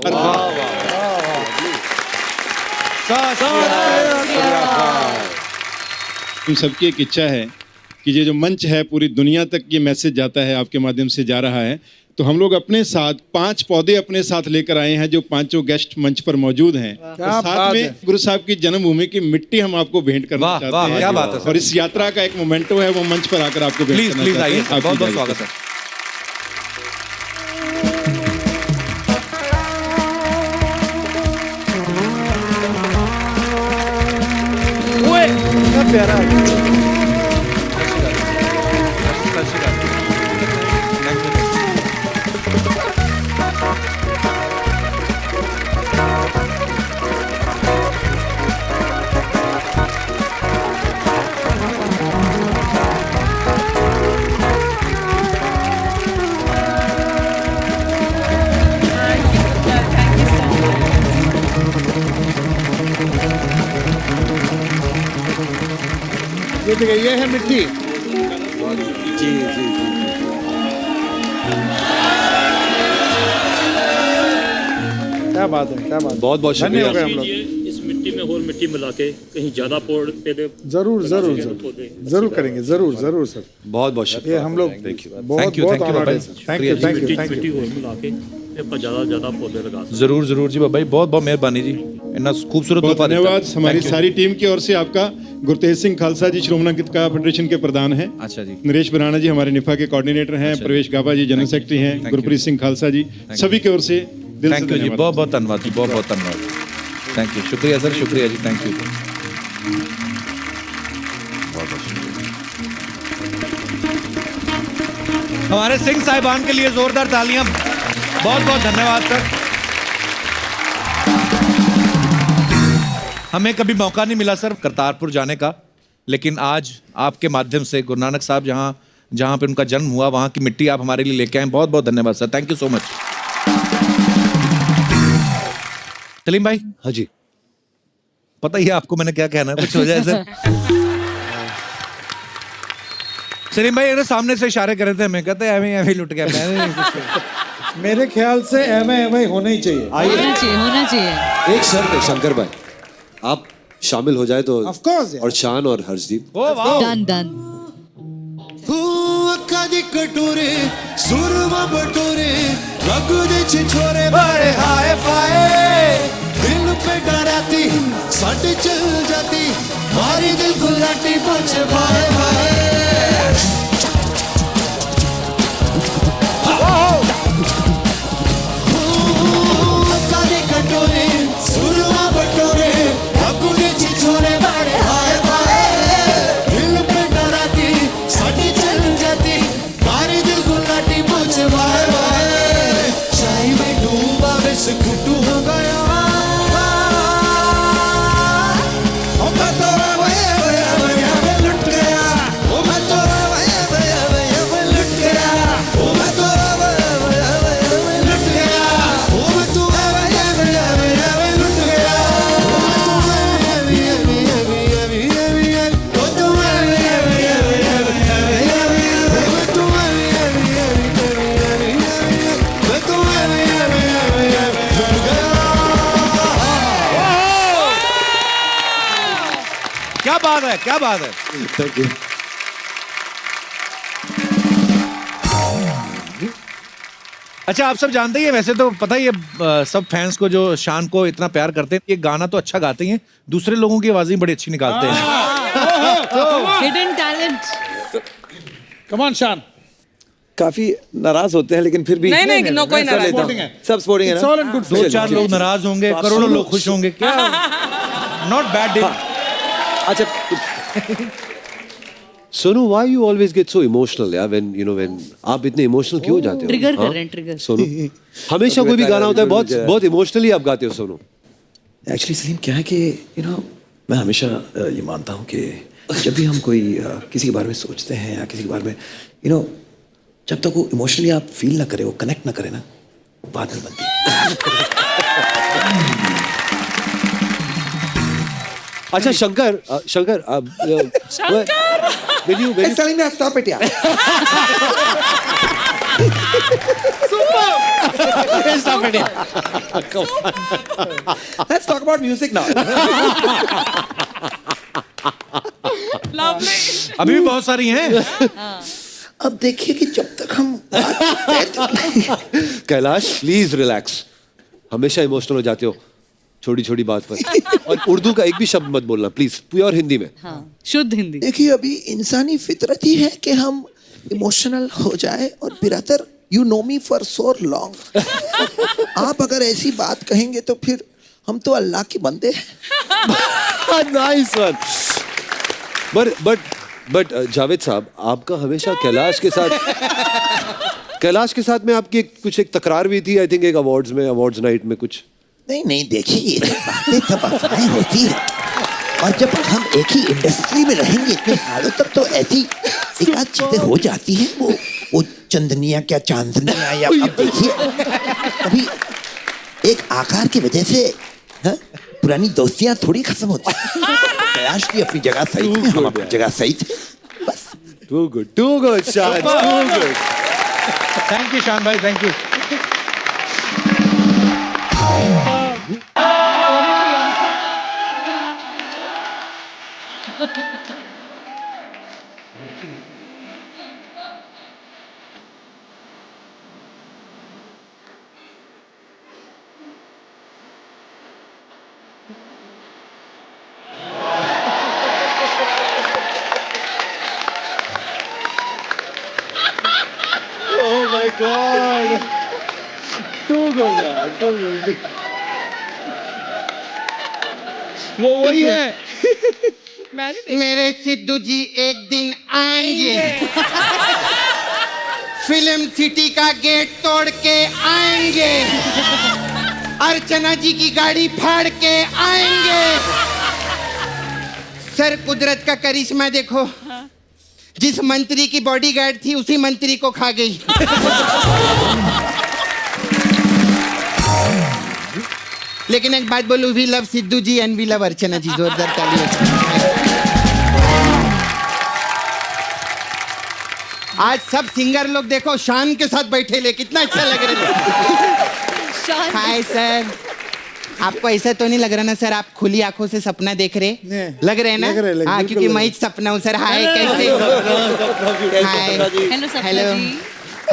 Speaker 18: हम सबकी एक इच्छा है कि ये जो मंच है पूरी दुनिया तक ये मैसेज जाता है, आपके माध्यम से जा रहा है। तो हम लोग अपने साथ 5 पौधे अपने साथ लेकर आए हैं, जो 5 गेस्ट मंच पर मौजूद हैं। और साथ में गुरु साहब की जन्मभूमि की मिट्टी हम आपको भेंट करना चाहते हैं।
Speaker 1: क्या बात है।
Speaker 18: और इस यात्रा का एक मोमेंटो है, वो मंच पर आकर आपको भेंट करना चाहते हैं।
Speaker 1: बहुत बहुत स्वागत है। प्यारा
Speaker 2: ये है मिट्टी। क्या बात है, क्या बात है।
Speaker 4: बहुत बहुत शुक्रिया।
Speaker 2: धन्य हो गए हम लोग।
Speaker 19: इस मिट्टी में और मिट्टी मिला के कहीं ज्यादा पौधे
Speaker 2: जरूर जरूर जरूर करेंगे, जरूर जरूर सर।
Speaker 4: बहुत बहुत शुक्रिया।
Speaker 2: ये हम लोग
Speaker 4: थैंक यू।
Speaker 2: बहुत बहुत ऑनर्ड है। Thank you thank you thank
Speaker 19: मिट्टी
Speaker 2: यू।
Speaker 19: और मिला के ज्यादा पौधे लगा सकते।
Speaker 1: जरूर जरूर जी बाबा जी, बहुत बहुत मेहरबानी जी, इतना खूबसूरत
Speaker 18: बहुत
Speaker 1: तोहफा देता है।
Speaker 18: धन्यवाद हमारी
Speaker 1: Thank you।
Speaker 18: सारी टीम की ओर से। आपका गुरतेज सिंह खालसा जी श्रोमणी गीतकार फेडरेशन के प्रधान हैं।
Speaker 1: अच्छा जी।
Speaker 18: नरेश बराना जी हमारे निफा के कोऑर्डिनेटर हैं। प्रवेश गाबा जी जनरल सेक्रेटरी हैं। गुरप्रीत सिंह खालसा जी, सभी की ओर से दिल से
Speaker 1: थैंक यू जी,
Speaker 18: धन्यवाद।
Speaker 1: बहुत बहुत धन्यवाद जी, बहुत बहुत धन्यवाद। थैंक यू, शुक्रिया सर, शुक्रिया जी, थैंक यू। हमारे सिंह साहिबान के लिए जोरदार तालियां। बहुत बहुत धन्यवाद सर। हमें कभी मौका नहीं मिला सर करतारपुर जाने का, लेकिन आज आपके माध्यम से गुरु नानक साहब जहां पे उनका जन्म हुआ, वहां की मिट्टी आप हमारे लिए लेके आए। बहुत बहुत धन्यवाद sir, thank you so much. Salim भाई।
Speaker 4: हाँ जी।
Speaker 1: पता ही है आपको मैंने क्या कहना है, कुछ हो जाए सर। सलीम भाई अगर सामने से इशारे कर रहे थे, हमें कहते हैं एवं लुट गया।
Speaker 2: मेरे ख्याल से एम होना ही चाहिए।
Speaker 6: होना चाहिए।
Speaker 4: एक शर्त है शंकर भाई, आप शामिल हो जाए तो।
Speaker 2: Of course,
Speaker 4: और शान और हर्षदीप।
Speaker 6: Done done.
Speaker 3: कदी कटोरे सुरमा बटोरे रग दे छिछोरे बड़े हाय फाय दिल पे डराती सट चल जाती मारी दिल गुलाटी बच भाई भाई कदी कटोरे सुरमा बटोरे रग दे छिछोरे बड़े हाय फाय दिल पे डराती सट चल जाती मारी दिल गुलाटी बच भाई भाई चाय में डूबा बिस्कुट हो गया
Speaker 1: क्या बात है, क्या बात है।
Speaker 4: Thank you.
Speaker 1: अच्छा आप सब जानते ही हैं, वैसे तो पता ही है सब फैंस को जो शान को इतना प्यार करते हैं। ये गाना तो अच्छा गाते ही हैं, दूसरे लोगों की आवाजें बड़ी अच्छी निकालते हैं।
Speaker 6: Hidden talent.
Speaker 2: कम ऑन शान।
Speaker 7: काफी नाराज होते हैं लेकिन फिर भी
Speaker 5: नहीं, नहीं, no, कोई नाराज
Speaker 2: नहीं है।
Speaker 7: सब स्पोर्टिंग है
Speaker 2: It's
Speaker 7: ना।
Speaker 2: all in good
Speaker 1: दो चार लोग नाराज होंगे, करोड़ों लोग खुश होंगे, क्या नॉट बैड डे।
Speaker 7: अच्छा
Speaker 4: Sonu, why you always get so emotional यार when आप इतने इमोशनल क्यों हो जाते हो?
Speaker 6: ट्रिगर कर
Speaker 4: हाँ?
Speaker 6: रहे हैं, ट्रिगर।
Speaker 4: सोनू हमेशा कोई भी गाना होता है बहुत बहुत इमोशनली आप गाते हो सोनू।
Speaker 20: एक्चुअली सलीम क्या है कि मैं हमेशा ये मानता हूँ कि जब भी हम कोई किसी के बारे में सोचते हैं या किसी के बारे में जब तक वो इमोशनली आप फील ना करे, वो कनेक्ट ना करे ना, वो बाद में बनती है।
Speaker 4: अच्छा Shankar will you
Speaker 20: Salim, stop it यार।
Speaker 1: Stop it यार।
Speaker 20: Let's talk about music now।
Speaker 1: अभी भी बहुत सारी हैं।
Speaker 20: अब देखिए कि जब तक हम
Speaker 4: कैलाश प्लीज रिलैक्स, हमेशा इमोशनल हो जाते हो छोटी छोटी बात पर। और उर्दू का एक भी शब्द मत बोलना प्लीज, प्योर हिंदी में।
Speaker 6: हाँ, शुद्ध हिंदी।
Speaker 20: देखिए अभी इंसानी फितरत ही है कि हम इमोशनल हो जाए। और brother you know me for so long, आप अगर ऐसी बात कहेंगे तो फिर हम तो अल्लाह के बंदे हैं।
Speaker 4: Nice one. बट जावेद साहब, आपका हमेशा कैलाश के साथ में आपकी कुछ एक तकरार भी थी आई थिंक, एक अवार्ड्स नाइट में कुछ।
Speaker 20: नहीं देखिए ये बातें सब अफवाहें होती है, और जब हम एक ही इंडस्ट्री में रहेंगे इतने सालों तक तो ऐसी एक आध चीजें हो जाती हैं। वो चंदनिया क्या चांदनिया, या अब देखिए कभी एक आकार की वजह से पुरानी दोस्तियां थोड़ी खत्म होती हैं। कैलाश की अपनी जगह सही थी, हम अपनी जगह सही थे, बस
Speaker 4: Too good, Shan. Too good.
Speaker 1: Thank you शान भाई, thank you.
Speaker 3: Oh my God! Too good, यार, too good. वो वही है।
Speaker 21: मेरे सिद्धू जी एक दिन आएंगे, फिल्म सिटी का गेट तोड़ के आएंगे, अर्चना जी की गाड़ी फाड़ के आएंगे। सर कुदरत का करिश्मा देखो, जिस मंत्री की बॉडीगार्ड थी उसी मंत्री को खा गई। लेकिन एक बात बोलूं, we love Sidhu ji and we love Archana ji. जोरदार तालियां। आज सब सिंगर लोग देखो शान के साथ बैठे ले, कितना अच्छा लग रहा है। हाय सर, आपको ऐसा तो नहीं लग रहा ना सर, आप खुली आंखों से सपना देख रहे? लग रहे ना? हाँ, क्योंकि मैं ही सपना हूँ सर। हाय, कैसे? हेलो,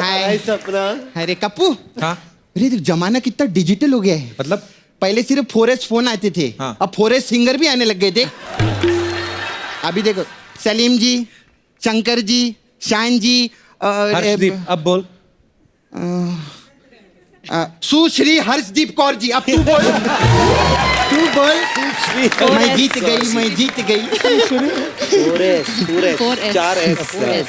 Speaker 21: हाय सपना। अरे कप्पू, अरे जमाना कितना डिजिटल हो गया है।
Speaker 1: मतलब
Speaker 21: पहले सिर्फ 4S फोन आते थे, अब 4S सिंगर भी आने लग गए थे। अभी देखो सलीम जी, शंकर जी, शान जी,
Speaker 1: हर्षदीप, अब बोल।
Speaker 21: सुश्री हर्षदीप कौर जी, अब तू बोल। तू बोल। मैं जीत गई, मैं जीत गई।
Speaker 4: 4S।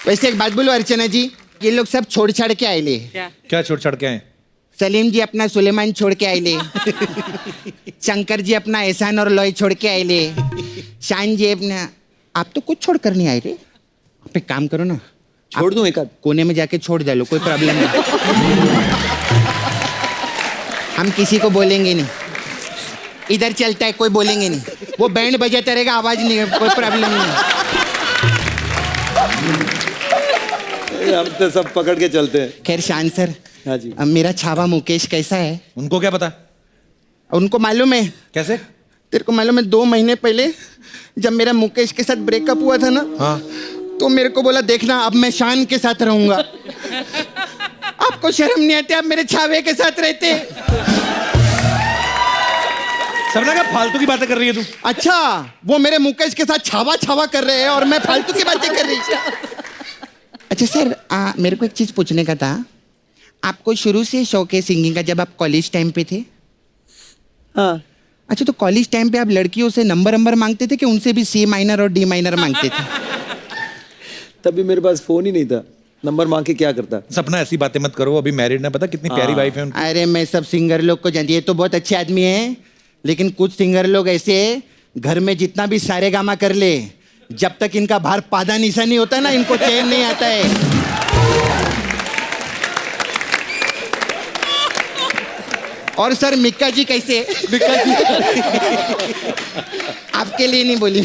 Speaker 21: वैसे एक बात बोलो अर्चना जी, ये लोग सब छोड़ छाड़ के आए ले।
Speaker 1: क्या छोड़ छाड़ के आए?
Speaker 21: सलीम जी अपना सुलेमान छोड़ के आए ले, शंकर जी अपना एहसान और लॉय छोड़ के आए ले, शान जी अपना। आप तो कुछ छोड़ कर नहीं आए रे। आप एक काम करो ना,
Speaker 7: छोड़ दूं एक आध
Speaker 21: कोने में जाके छोड़ डालो, कोई प्रॉब्लम नहीं। हम किसी को बोलेंगे नहीं, इधर चलता है कोई बोलेंगे नहीं, वो बैंड बजाता रहेगा, आवाज नहीं, कोई प्रॉब्लम नहीं।
Speaker 4: हम तो सब पकड़ के चलते हैं।
Speaker 21: खैर शान सर,
Speaker 4: हाँ जी।
Speaker 21: मेरा छावा मुकेश कैसा है?
Speaker 1: उनको क्या पता?
Speaker 21: उनको मालूम है।
Speaker 1: कैसे?
Speaker 21: तेरे को मालूम है 2 महीने पहले जब मेरा मुकेश के साथ ब्रेकअप हुआ था ना, हाँ, तो मेरे को बोला देखना अब मैं शान के साथ रहूंगा। आपको शर्म नहीं आती? आप मेरे छावे के साथ रहते।
Speaker 1: सबने कहा फालतू की बातें कर रही है तू।
Speaker 21: अच्छा, वो मेरे मुकेश के साथ छावा छावा कर रहे हैं और मैं फालतू की बातें कर रही। अच्छा सर, मेरे को एक चीज पूछने का था, आपको शुरू से शौक है सिंगिंग का जब आप कॉलेज टाइम पे थे?
Speaker 4: हाँ।
Speaker 21: अच्छा, तो कॉलेज टाइम पे आप लड़कियों से नंबर मांगते थे कि उनसे भी C माइनर और D माइनर मांगते थे?
Speaker 7: तभी मेरे पास फोन ही नहीं था, नंबर मांग के क्या करता।
Speaker 1: सपना ऐसी बातें मत करो, अभी मैरिड ना, पता कितनी प्यारी वाइफ है उनकी।
Speaker 21: अरे मैं सब सिंगर लोग को जानती है, तो बहुत अच्छे आदमी है, लेकिन कुछ सिंगर लोग ऐसे हैं, घर में जितना भी सारे गामा कर ले, जब तक इनका बाहर पादा निशा नहीं होता ना, इनको चैन नहीं आता है। और सर मिक्का जी कैसे? मिक्का जी आपके लिए नहीं बोली।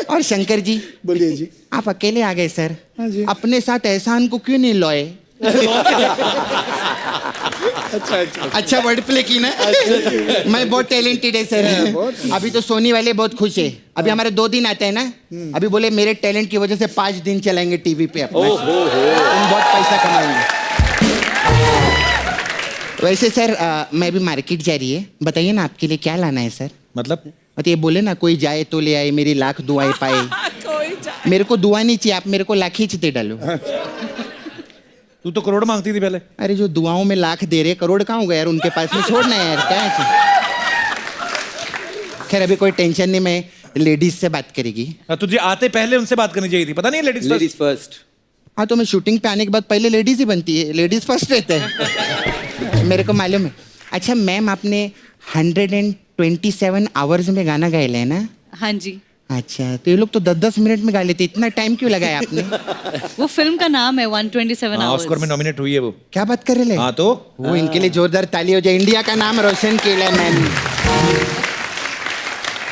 Speaker 21: और शंकर जी,
Speaker 2: बोलिए जी।
Speaker 21: आप अकेले आ गए सर?
Speaker 2: हाँ जी।
Speaker 21: अपने साथ एहसान को क्यों नहीं लोए? अच्छा वर्ड प्ले की ना। मैं बहुत टैलेंटेड है सर। अभी तो सोनी वाले बहुत खुश है, अभी हमारे 2 दिन आते हैं ना, अभी बोले मेरे टैलेंट की वजह से 5 दिन चलाएंगे टीवी पे अपना, तुम बहुत पैसा कमाएंगे। वैसे सर मैं भी मार्केट जा रही है, बताइए ना आपके लिए क्या लाना है सर?
Speaker 1: मतलब
Speaker 21: ये बोले ना कोई जाए तो ले आए, मेरी लाख दुआएं पाए। मेरे को दुआ नहीं चाहिए, आप मेरे को लाख ही चिते डालो।
Speaker 1: तू तो करोड़ मांगती थी पहले।
Speaker 21: अरे जो दुआओं में लाख दे रहे, करोड़ कहाँ होगा यार उनके पास में, छोड़ना है यार, क्या है। खैर अभी कोई टेंशन नहीं, मैं लेडीज से बात करेगी।
Speaker 1: तुझे आते पहले उनसे बात करनी चाहिए थी, पता नहीं है लेडीज
Speaker 21: फर्स्ट। हाँ तो मैं शूटिंग पे आने के बाद पहले लेडीज ही बनती है, लेडीज फर्स्ट रहते हैं। मेरे को मालूम है। अच्छा मैम, आपने 127 आवर्स में गाना गाए है ना?
Speaker 6: हाँ जी।
Speaker 21: अच्छा, तो ये लोग तो 10-10 मिनट में गा लेते, इतना टाइम क्यों लगाया आपने?
Speaker 6: वो फिल्म का नाम है 127 आवर्स।
Speaker 1: ऑस्कर में नॉमिनेट हुई है वो।
Speaker 21: क्या बात कर रहे हैं?
Speaker 1: हाँ तो
Speaker 21: वो इनके लिए जोरदार ताली हो जाए, इंडिया का नाम रोशन किया मैम।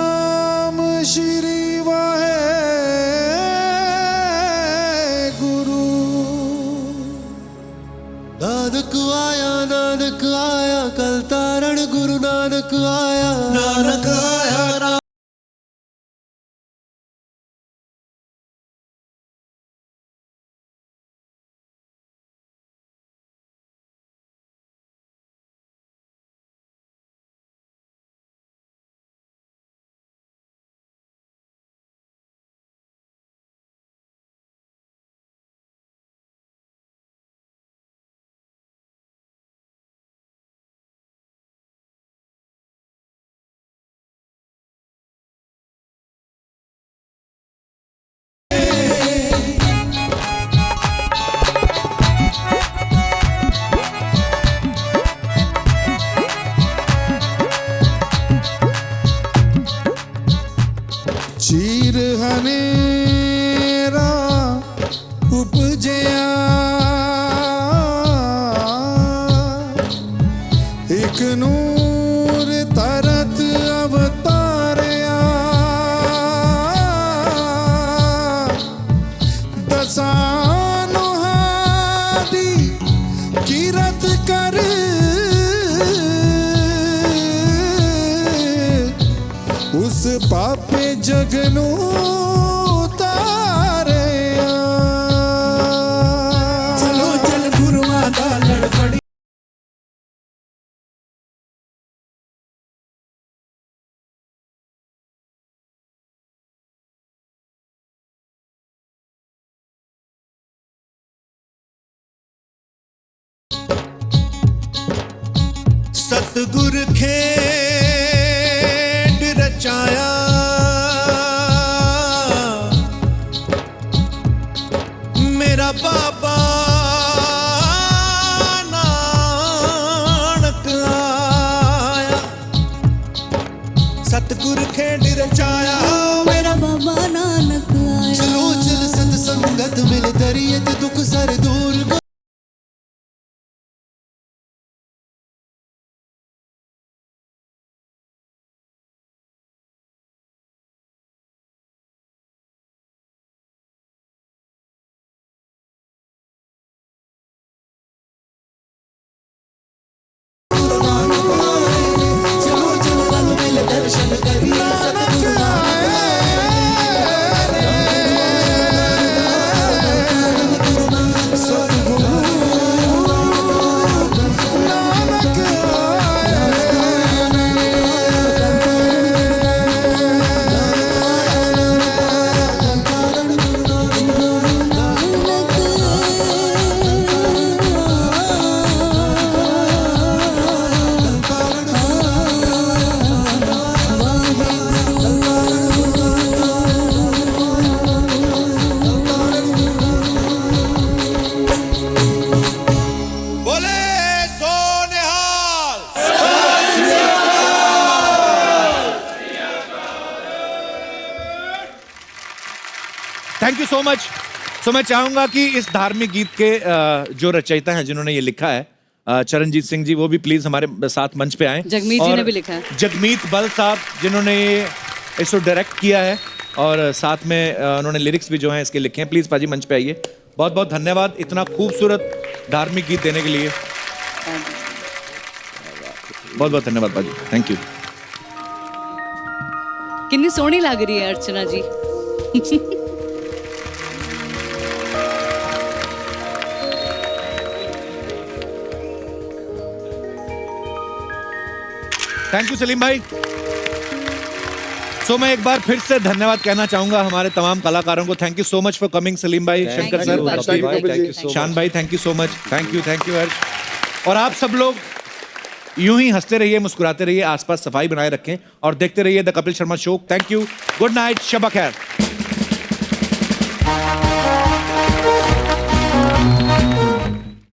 Speaker 3: सतनाम श्री वाहेगुरु नानक आया कल तारण गुरु नानक आया चीर हनेरा उपजया एक नूर तरत अवतारया दसानुहादी किरत कर उस पापे जगनू तारया चलो चल गुरुआ दा लड़बड़ी सतगुर खेड रचाया मेरा बाबा नानक आया सतगुर खेड रचाया
Speaker 16: मेरा बाबा नानक आया
Speaker 3: चलो चल सतसंगत मिल दरिए ते दुख सर दूर
Speaker 1: थैंक यू सो मच। सो मैं चाहूंगा कि इस धार्मिक गीत के जो रचयिता हैं जिन्होंने ये लिखा है चरणजीत सिंह जी, वो भी प्लीज हमारे साथ मंच पे आए।
Speaker 6: जगमीत जी ने भी लिखा है।
Speaker 1: जगमीत बल साहब जिन्होंने इसको डायरेक्ट किया है और साथ में उन्होंने लिरिक्स भी जो हैं इसके लिखे हैं। प्लीज पाजी मंच पे आइए। बहुत बहुत धन्यवाद इतना खूबसूरत धार्मिक गीत देने के लिए। बहुत बहुत धन्यवाद पाजी, थैंक यू।
Speaker 6: कितनी सोहनी लग रही है अर्चना जी।
Speaker 1: थैंक यू सलीम भाई। सो मैं एक बार फिर से धन्यवाद कहना चाहूंगा हमारे तमाम कलाकारों को। Thank you so much for coming Salim भाई, शंकर सर, शान भाई, thank you so much. Thank you Harsh. और आप सब लोग यूं ही हंसते रहिए, मुस्कुराते रहिए, आसपास सफाई बनाए रखें और देखते रहिए the Kapil Sharma show. Thank you, good night, शब खैर।